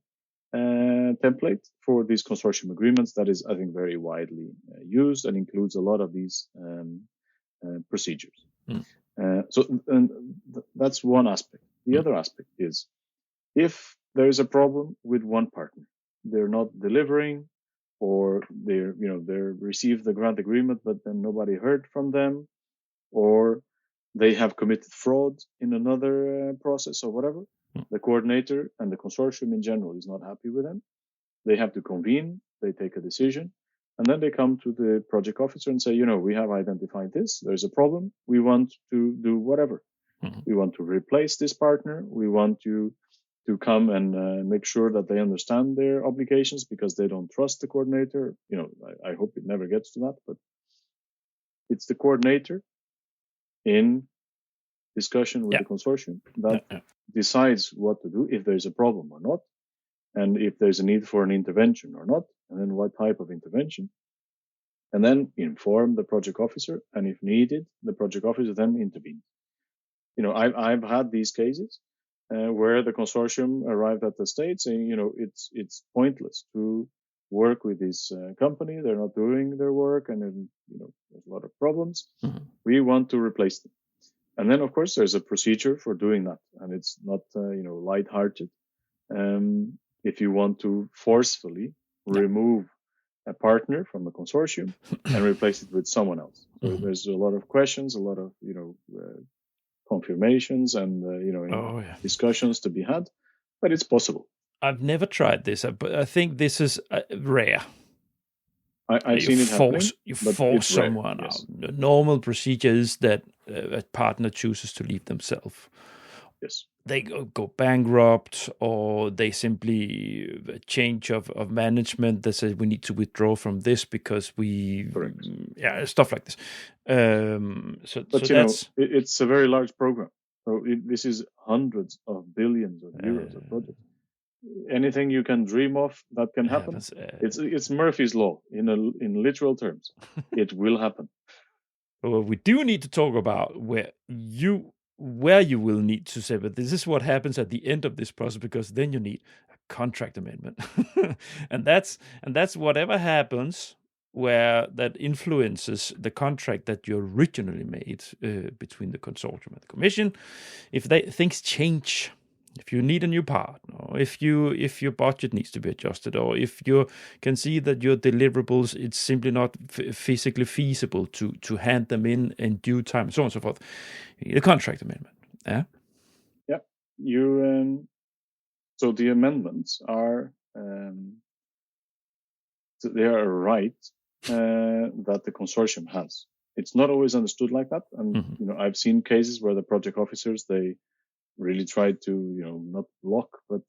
template for these consortium agreements that is, I think, very widely used and includes a lot of these procedures. So that's one aspect. The other aspect is if there is a problem with one partner, they're not delivering, or they received the grant agreement, but then nobody heard from them, or they have committed fraud in another process or whatever. The coordinator and the consortium in general is not happy with them. They have to convene, they take a decision, and then they come to the project officer and say, we have identified this, there's a problem, we want to do whatever. We want to replace this partner, we want you to come and make sure that they understand their obligations because they don't trust the coordinator. I hope it never gets to that, but it's the coordinator in discussion with the consortium that decides what to do, if there's a problem or not, and if there's a need for an intervention or not, and then what type of intervention, and then inform the project officer, and if needed, the project officer then intervenes. I've had these cases where the consortium arrived at the state saying, it's pointless to work with this company. They're not doing their work, and then, there's a lot of problems. We want to replace them. And then, of course, there's a procedure for doing that, and it's not, lighthearted. If you want to forcefully remove a partner from a consortium and replace it with someone else. So there's a lot of questions, a lot of, confirmations and, discussions to be had, but it's possible. I've never tried this, but I think this is rare. I've seen it happening. You force someone out. The normal procedure is that a partner chooses to leave themselves. Yes. They go bankrupt, or they simply change of management that says we need to withdraw from this because stuff like this. It's a very large program. So this is hundreds of billions of euros of project. Anything you can dream of that can happen. It's Murphy's Law in literal terms. It will happen. Well, we do need to talk about where you will need to say, but this is what happens at the end of this process, because then you need a contract amendment. and that's whatever happens where that influences the contract that you originally made between the consortium and the commission. If things change, if you need a new partner, or if your budget needs to be adjusted, or if you can see that your deliverables, it's simply not physically feasible to hand them in due time, so on and so forth, you need a contract amendment. Yeah. So the amendments are they are a right that the consortium has. It's not always understood like that, and I've seen cases where the project officers, they really tried to, not block, but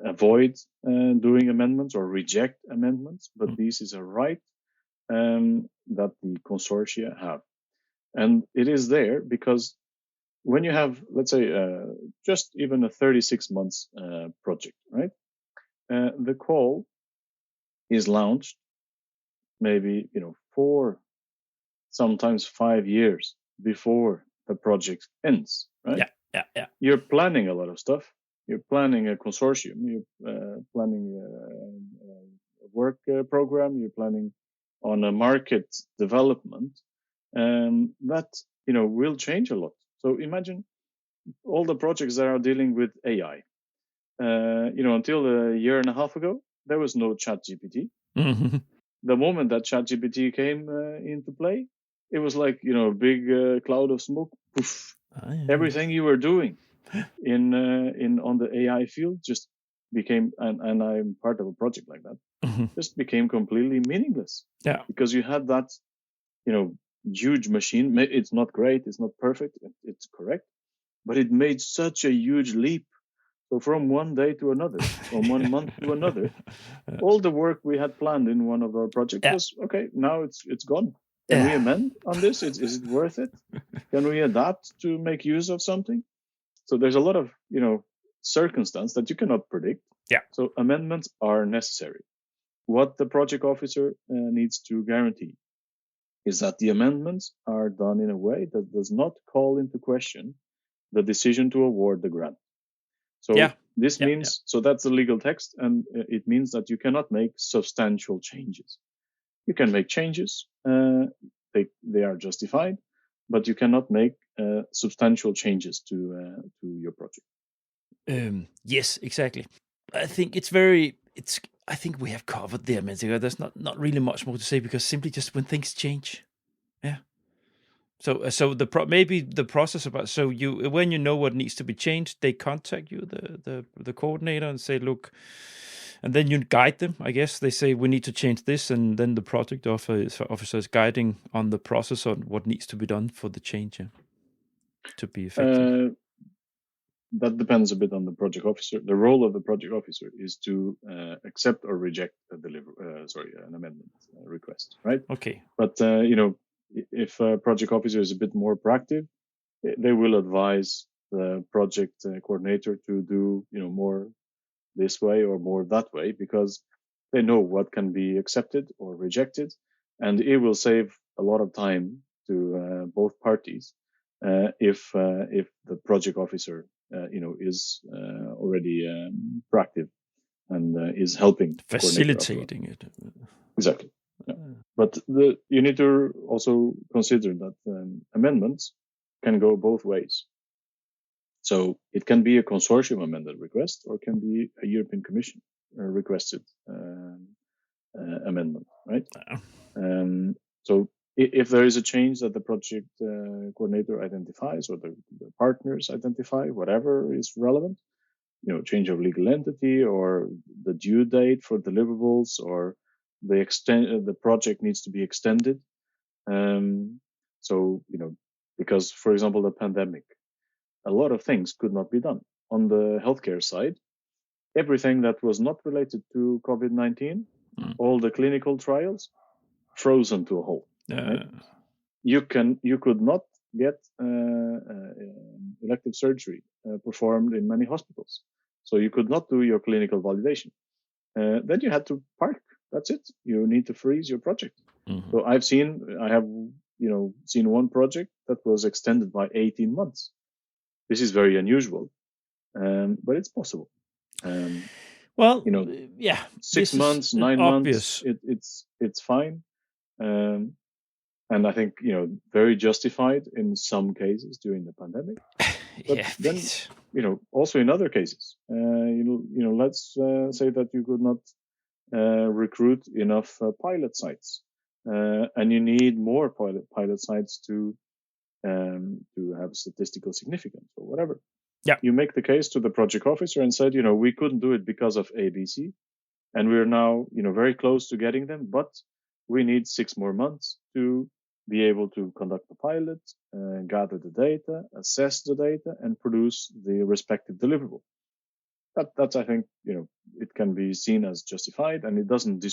avoid doing amendments or reject amendments. But this is a right that the consortia have. And it is there because when you have, let's say, just even a 36 months project, right? The call is launched maybe, 4, sometimes 5 years before the project ends, right? Yeah. You're planning a lot of stuff. You're planning a consortium. You're planning a work program. You're planning on a market development. That will change a lot. So imagine all the projects that are dealing with AI. Until a year and a half ago, there was no ChatGPT. Mm-hmm. The moment that ChatGPT came into play, it was like a big cloud of smoke. Poof! Everything you were doing in on the AI field just became, and I'm part of a project like that, just became completely meaningless. Yeah. Because you had that, huge machine. It's not great, it's not perfect, it's correct, but it made such a huge leap. So from one day to another, from 1 month to another, all the work we had planned in one of our projects was okay. Now it's gone. Can we amend on this? Is it worth it? Can we adapt to make use of something? So there's a lot of circumstance that you cannot predict. Yeah. So amendments are necessary. What the project officer needs to guarantee is that the amendments are done in a way that does not call into question the decision to award the grant. So this means, so that's the legal text, and it means that you cannot make substantial changes. You can make changes, they are justified, but you cannot make substantial changes to your project. Yes, exactly. I think I think we have covered the amendment. There's not really much more to say, because simply just when things change. Yeah. So maybe the process about, so when you know what needs to be changed, they contact you, the coordinator, and say, look, and then you guide them. I guess they say we need to change this, and then the project officer is guiding on the process on what needs to be done for the change to be effective. That depends a bit on the project officer. The role of the project officer is to accept or reject an amendment request, right? Okay. But if a project officer is a bit more proactive, they will advise the project coordinator to do more this way or more that way, because they know what can be accepted or rejected, and it will save a lot of time to both parties if the project officer is already proactive and is helping facilitating it. Exactly. Yeah. But you need to also consider that amendments can go both ways. So it can be a consortium amended request, or can be a European Commission requested amendment, right? So if there is a change that the project coordinator identifies, or the partners identify, whatever is relevant, change of legal entity, or the due date for deliverables, or the project needs to be extended. So because, for example, the pandemic, a lot of things could not be done on the healthcare side. Everything that was not related to COVID-19, all the clinical trials, frozen to a halt. Right? You could not get elective surgery performed in many hospitals, so you could not do your clinical validation. Then you had to park. That's it. You need to freeze your project. Mm-hmm. So I have seen one project that was extended by 18 months. This is very unusual, but it's possible. Well, 6 months, 9 months, it's fine. And I think, very justified in some cases during the pandemic. But then, also in other cases, let's say that you could not recruit enough pilot sites, and you need more pilot sites to have statistical significance or whatever. Yeah. You make the case to the project officer and said, we couldn't do it because of ABC, and we're now, very close to getting them, but we need 6 more months to be able to conduct the pilot, gather the data, assess the data, and produce the respective deliverable. That's, I think, it can be seen as justified, and it doesn't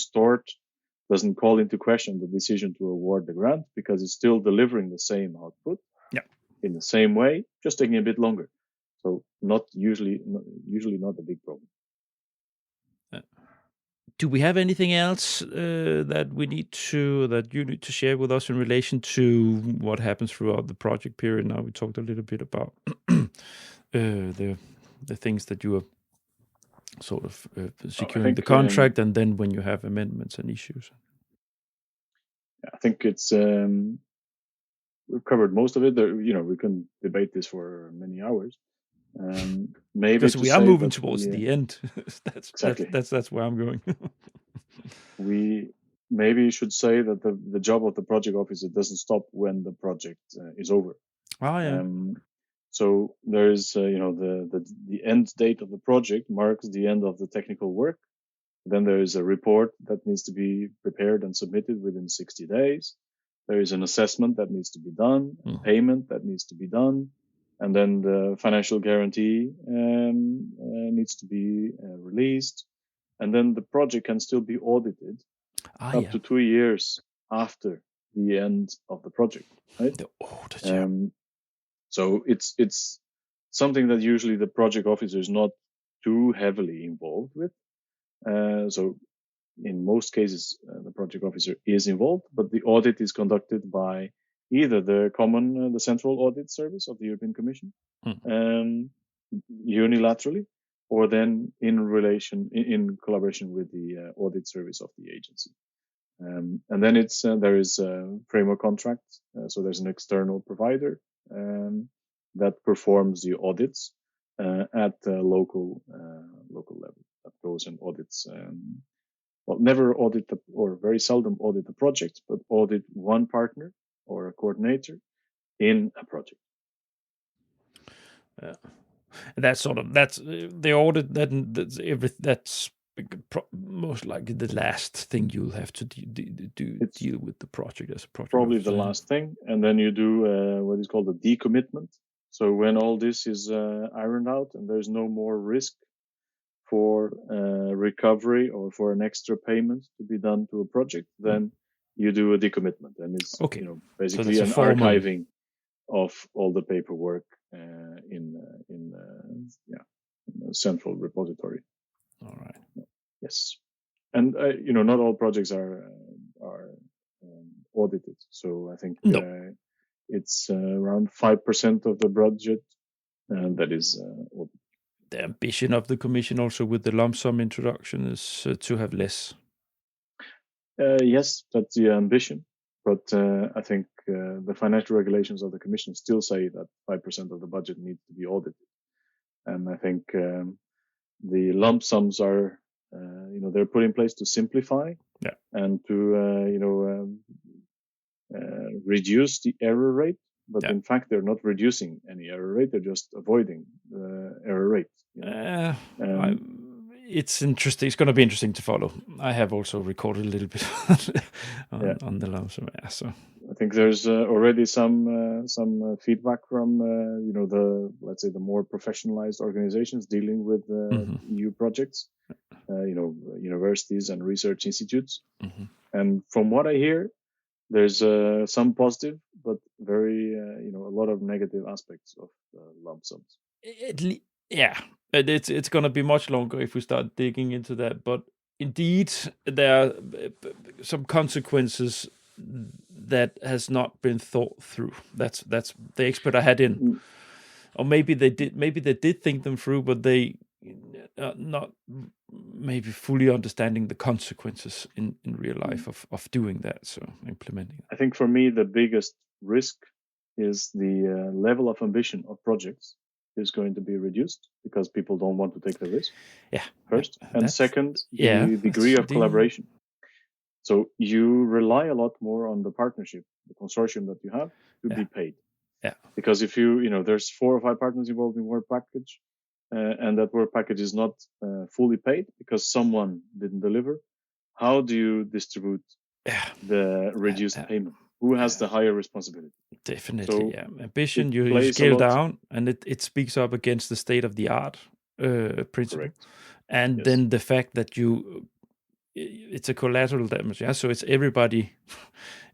call into question the decision to award the grant, because it's still delivering the same output in the same way, just taking a bit longer. So usually not a big problem. Do we have anything else that you need to share with us in relation to what happens throughout the project period? Now we talked a little bit about the things that you are sort of securing the contract, and then when you have amendments and issues. I think it's we've covered most of it. We can debate this for many hours. Maybe because to we are say moving that towards the end. Exactly. That's where I'm going. we maybe should say that the job of the project officer doesn't stop when the project is over. Oh yeah. So there is, the end date of the project marks the end of the technical work. Then there is a report that needs to be prepared and submitted within 60 days. There is an assessment that needs to be done, payment that needs to be done, and then the financial guarantee needs to be released. And then the project can still be audited up to 2 years after the end of the project, right? The audit, yeah. So it's something that usually the project officer is not too heavily involved with. So in most cases, the project officer is involved, but the audit is conducted by either the central audit service of the European Commission, unilaterally, or then in collaboration with the audit service of the agency. And then there is a framework contract. So there's an external provider that performs the audits at the local level. That goes and audits. Never audit or very seldom audit the project, but audit one partner or a coordinator in a project. That's the audit. That's most likely the last thing you'll have to deal with the project as a project. Probably the last thing, and then you do what is called a decommitment. So when all this is ironed out and there's no more risk for recovery or for an extra payment to be done to a project, then you do a decommitment, and it's basically so an archiving of all the paperwork in a central repository. All right. Yes, and not all projects are audited. So I think it's around 5% of the budget that is audited. The ambition of the Commission also with the lump sum introduction is to have less. Yes, that's the ambition. But I think the financial regulations of the Commission still say that 5% of the budget needs to be audited. And I think the lump sums are, they're put in place to simplify and to, reduce the error rate. But in fact, they're not reducing any error rate. They're just avoiding the error rate. It's interesting. It's going to be interesting to follow. I have also recorded a little bit on the lump sum. Yeah, so I think there's already some feedback from let's say the more professionalized organizations dealing with EU projects, universities and research institutes. And from what I hear, there's some positive, but very a lot of negative aspects of lump sums. It's going to be much longer if we start digging into that. But indeed, there are some consequences that has not been thought through. That's the expert I had in, or maybe they did think them through, but they not maybe fully understanding the consequences in real life of doing that. So implementing. I think for me the biggest risk is the level of ambition of projects is going to be reduced because people don't want to take the risk. Yeah. First, and second, the degree of collaboration. So you rely a lot more on the partnership, the consortium that you have to be paid. Yeah. Because if there's 4 or 5 partners involved in work package, and that work package is not fully paid because someone didn't deliver, how do you distribute the reduced payment? Who has the higher responsibility? Definitely, ambition, you scale down, and it speaks up against the state-of-the-art principle. Correct. And then the fact that it's a collateral damage, so it's everybody.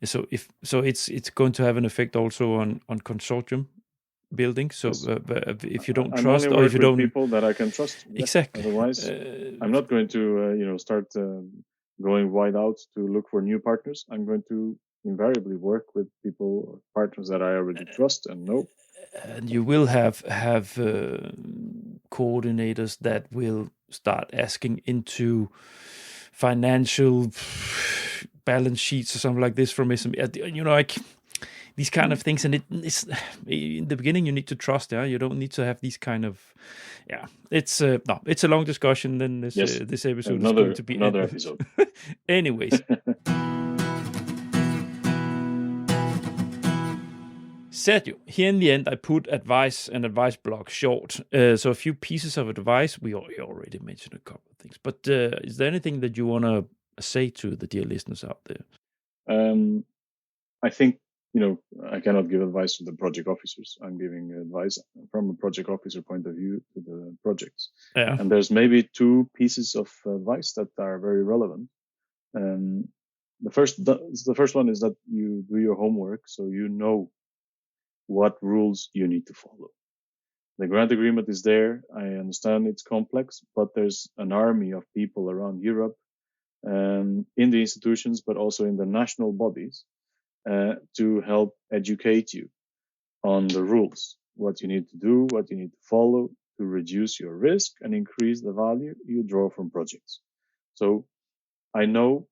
So it's going to have an effect also on consortium building. So if you don't trust, or if you don't people that I can trust, exactly. Otherwise, I'm not going to start going wide out to look for new partners. I'm going to invariably work with people or partners that I already trust and know. And you will have coordinators that will start asking into financial balance sheets or something like this from SME. these kind of things. And it's in the beginning you need to trust. Yeah, you don't need to have these kind of. Yeah, it's it's a long discussion. Then this this episode is going to be another episode. Anyways. Sergio, here in the end, I put an advice block short. So a few pieces of advice. We already mentioned a couple of things, but is there anything that you want to say to the dear listeners out there? I think, I cannot give advice to the project officers. I'm giving advice from a project officer point of view to the projects. Yeah. And there's maybe two pieces of advice that are very relevant. The first one is that you do your homework so you know what rules you need to follow. The grant agreement is there. I understand it's complex, but there's an army of people around Europe, in the institutions, but also in the national bodies, to help educate you on the rules, what you need to do, what you need to follow to reduce your risk and increase the value you draw from projects. So I know,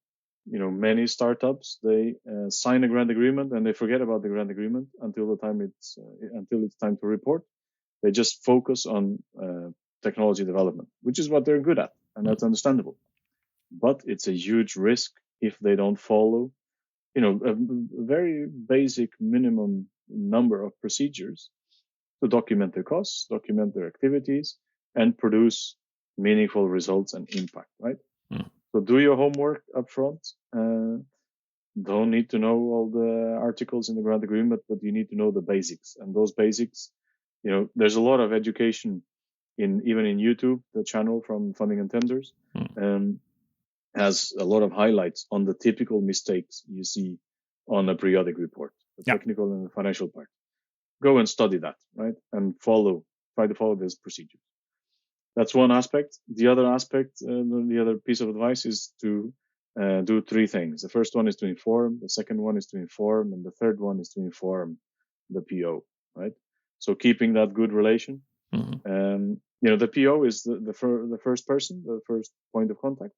many startups, they sign a grant agreement and they forget about the grant agreement until it's time to report. They just focus on technology development, which is what they're good at, and that's understandable. But it's a huge risk if they don't follow, a very basic minimum number of procedures to document their costs, document their activities, and produce meaningful results and impact, right? So do your homework up front. Don't need to know all the articles in the grant agreement, but you need to know the basics. And those basics, there's a lot of education even in YouTube, the channel from Funding and Tenders, has a lot of highlights on the typical mistakes you see on a periodic report, the technical and the financial part. Go and study that, right? And try to follow this procedure. That's one aspect. The other aspect, the other piece of advice is to do three things. The first one is to inform. The second one is to inform. And the third one is to inform the PO, right? So keeping that good relation. The PO is the first person, the first point of contact.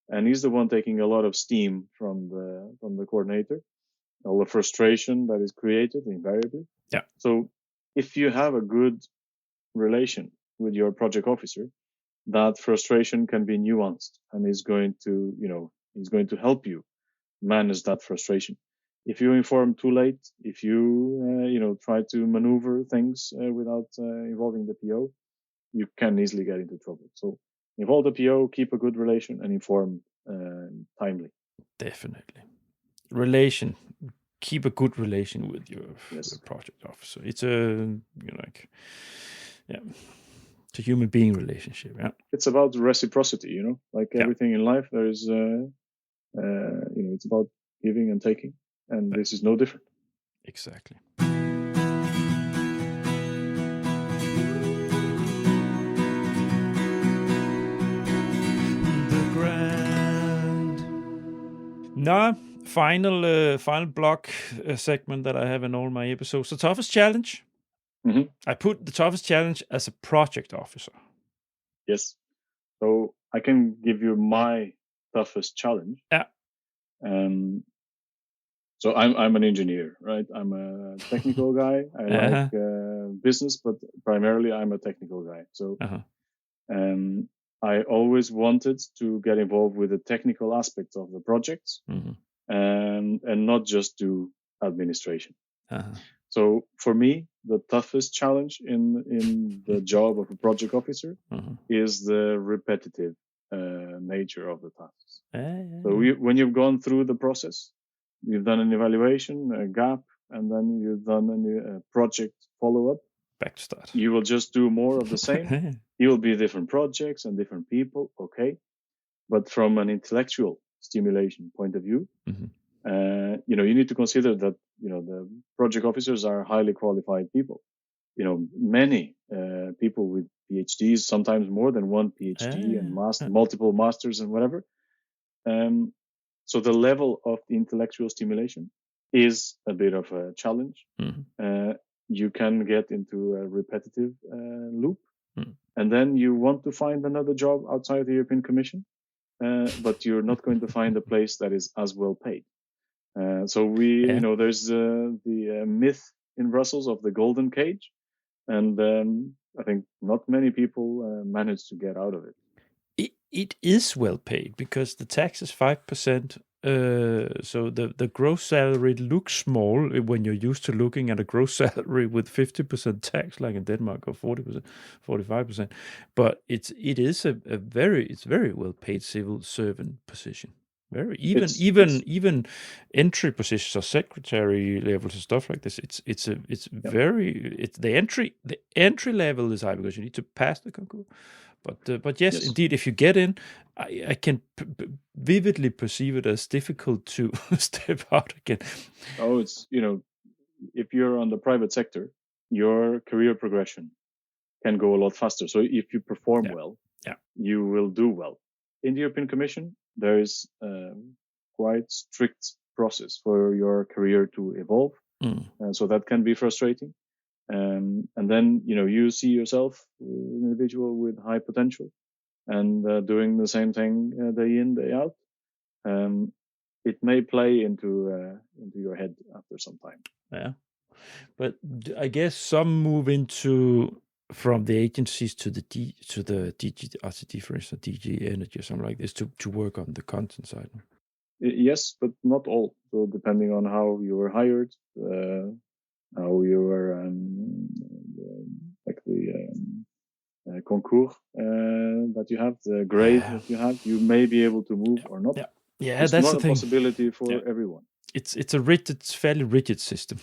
And he's the one taking a lot of steam from the coordinator, all the frustration that is created invariably. Yeah. So if you have a good relation with your project officer, that frustration can be nuanced and he's going to help you manage that frustration. If you inform too late, if you try to maneuver things without involving the PO, you can easily get into trouble. So involve the PO, keep a good relation, and inform timely. Definitely. Keep a good relation with your project officer. It's it's a human being relationship. Yeah, it's about reciprocity. Everything in life, there is, it's about giving and taking, and this is no different. Exactly. Now, final block segment that I have in all my episodes. The toughest challenge. I put the toughest challenge as a project officer. Yes. So I can give you my toughest challenge. Yeah. So I'm an engineer, right? I'm a technical guy. I like business, but primarily I'm a technical guy. So I always wanted to get involved with the technical aspects of the projects and not just do administration. So for me, the toughest challenge in the job of a project officer is the repetitive nature of the tasks. So when you've gone through the process, you've done an evaluation, a gap, and then you've done a project follow-up. Back to start. You will just do more of the same. You will be different projects and different people, okay? But from an intellectual stimulation point of view, you need to consider that, the project officers are highly qualified people. Many people with PhDs, sometimes more than one PhD and multiple masters and whatever. So the level of the intellectual stimulation is a bit of a challenge. You can get into a repetitive loop. And then you want to find another job outside the European Commission, but you're not going to find a place that is as well paid. So there's the myth in Brussels of the golden cage, and I think not many people manage to get out of it. It is well paid because the tax is 5%. So the gross salary looks small when you're used to looking at a gross salary with 50% tax, like in Denmark, or 40%, 45%. But it is a very well paid civil servant position. Even entry positions or secretary levels and stuff like this. The entry level is high because you need to pass the concours. But yes, indeed, if you get in, I can vividly perceive it as difficult to step out again. Oh, it's if you're on the private sector, your career progression can go a lot faster. So if you perform well, you will do well. In the European Commission, there is quite strict process for your career to evolve, so that can be frustrating. And then you see yourself an individual with high potential and doing the same thing day in, day out. It may play into your head after some time. Yeah, but I guess some move from the agencies to the DG RCD, for instance, DG Energy or something like this, to work on the content side. Yes, but not all. So depending on how you were hired, how you were like the concours that you have, the grade that you have, you may be able to move or not. Yeah, it's that's not the a thing. Possibility for everyone. It's fairly rigid system.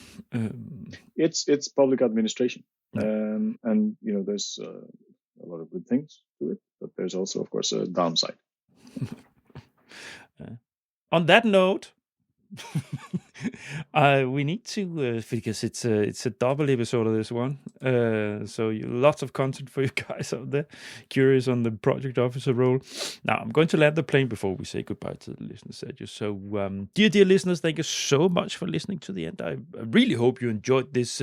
It's public administration, and there's a lot of good things to it, but there's also, of course, a downside. On that note, we need to because it's a double episode of this one. So lots of content for you guys out there curious on the project officer role. Now I'm going to land the plane before we say goodbye to the listeners, Sergio. So dear listeners, thank you so much for listening to the end. I really hope you enjoyed this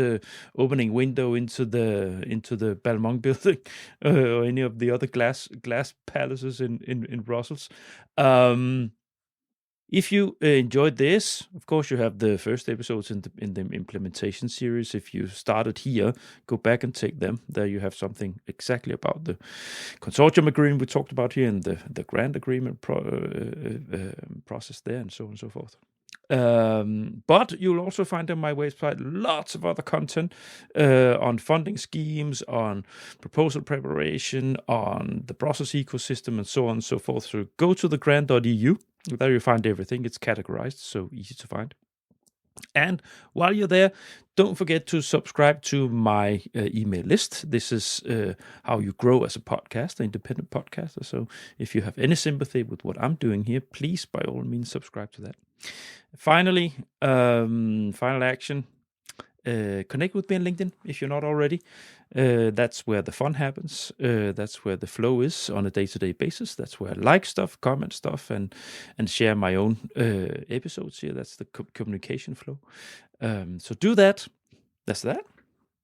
opening window into the Belmont building or any of the other glass palaces in Brussels. If you enjoyed this, of course, you have the first episodes in the implementation series. If you started here, go back and take them. There you have something exactly about the consortium agreement we talked about here and the grant agreement process there and so on and so forth. But you'll also find on my website lots of other content on funding schemes, on proposal preparation, on the process ecosystem, and so on and so forth. So go to thegrant.eu. There you find everything. It's categorized, so easy to find. And while you're there, don't forget to subscribe to my email list. This is how you grow as a podcaster, independent podcaster. So if you have any sympathy with what I'm doing here, please, by all means, subscribe to that. Finally, final action. Connect with me on LinkedIn if you're not already. That's where the fun happens. That's where the flow is on a day-to-day basis. That's where I like stuff, comment stuff, and share my own episodes here. That's the communication flow. So do that. That's that.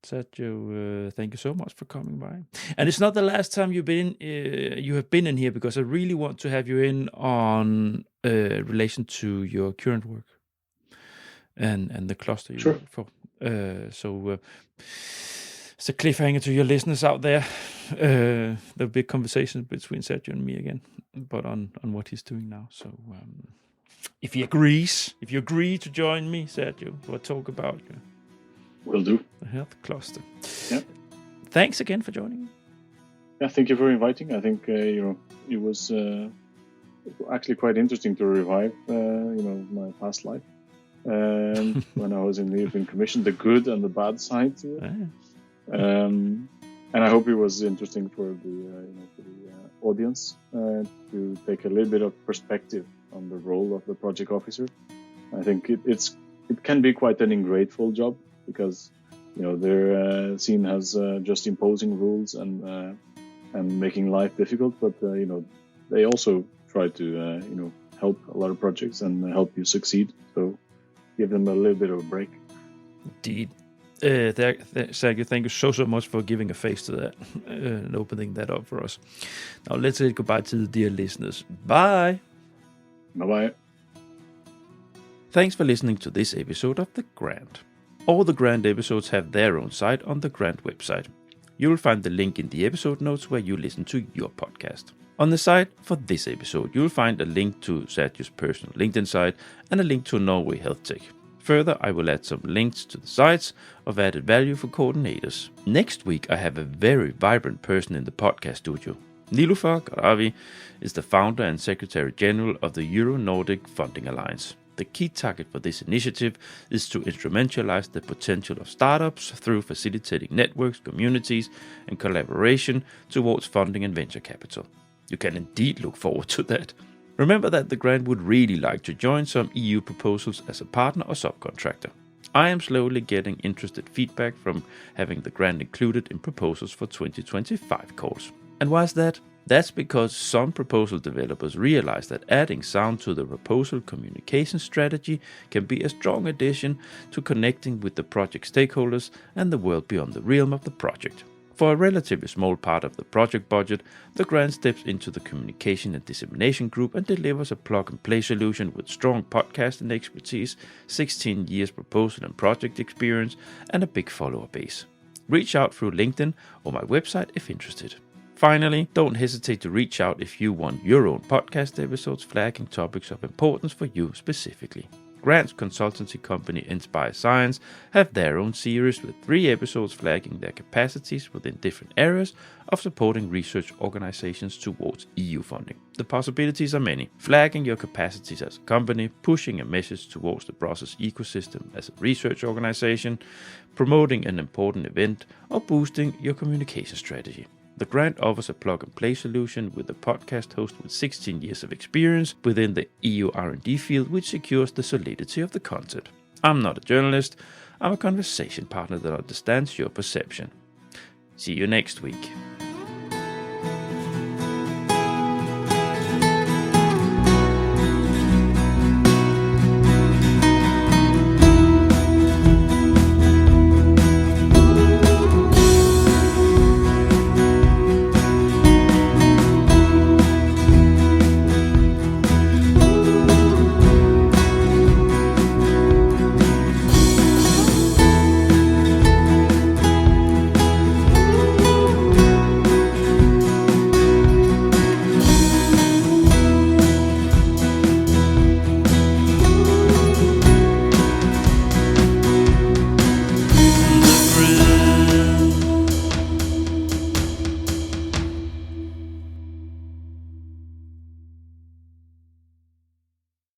Sergio, thank you so much for coming by. And it's not the last time you have been in here, because I really want to have you in on relation to your current work and the cluster you work for. So it's a cliffhanger to your listeners out there. There'll be a conversation between Sergio and me again, but on what he's doing now. So if you agree to join me, Sergio, we'll talk about you. Will do. The health cluster. Yeah. Thanks again for joining me. Yeah, thank you for inviting. I think it was actually quite interesting to revive my past life. When I was in the European Commission, the good and the bad side to it. And I hope it was interesting for the audience to take a little bit of perspective on the role of the project officer. I think it can be quite an ungrateful job, because they're seen as just imposing rules and making life difficult, but they also try to help a lot of projects and help you succeed. So give them a little bit of a break. Indeed. Sergio, thank you so much for giving a face to that and opening that up for us. Now let's say goodbye to the dear listeners. Bye. Bye-bye. Thanks for listening to this episode of The Grant. All the Grant episodes have their own site on the Grant website. You will find the link in the episode notes where you listen to your podcast. On the site for this episode, you'll find a link to Sergio's personal LinkedIn site and a link to Norway Health Tech. Further, I will add some links to the sites of added value for coordinators. Next week, I have a very vibrant person in the podcast studio. Nilüfer Garavi is the founder and Secretary General of the Euro-Nordic Funding Alliance. The key target for this initiative is to instrumentalize the potential of startups through facilitating networks, communities, and collaboration towards funding and venture capital. You can indeed look forward to that. Remember that the grant would really like to join some EU proposals as a partner or subcontractor. I am slowly getting interested feedback from having the grant included in proposals for 2025 calls. And why is that? That's because some proposal developers realize that adding sound to the proposal communication strategy can be a strong addition to connecting with the project stakeholders and the world beyond the realm of the project. For a relatively small part of the project budget, the grant steps into the communication and dissemination group and delivers a plug-and-play solution with strong podcasting expertise, 16 years proposal and project experience, and a big follower base. Reach out through LinkedIn or my website if interested. Finally, don't hesitate to reach out if you want your own podcast episodes flagging topics of importance for you specifically. Grant's consultancy company Inspire Science have their own series with 3 episodes flagging their capacities within different areas of supporting research organizations towards EU funding. The possibilities are many. Flagging your capacities as a company, pushing a message towards the process ecosystem as a research organization, promoting an important event, or boosting your communication strategy. The grant offers a plug-and-play solution with a podcast host with 16 years of experience within the EU R&D field, which secures the solidity of the content. I'm not a journalist, I'm a conversation partner that understands your perception. See you next week.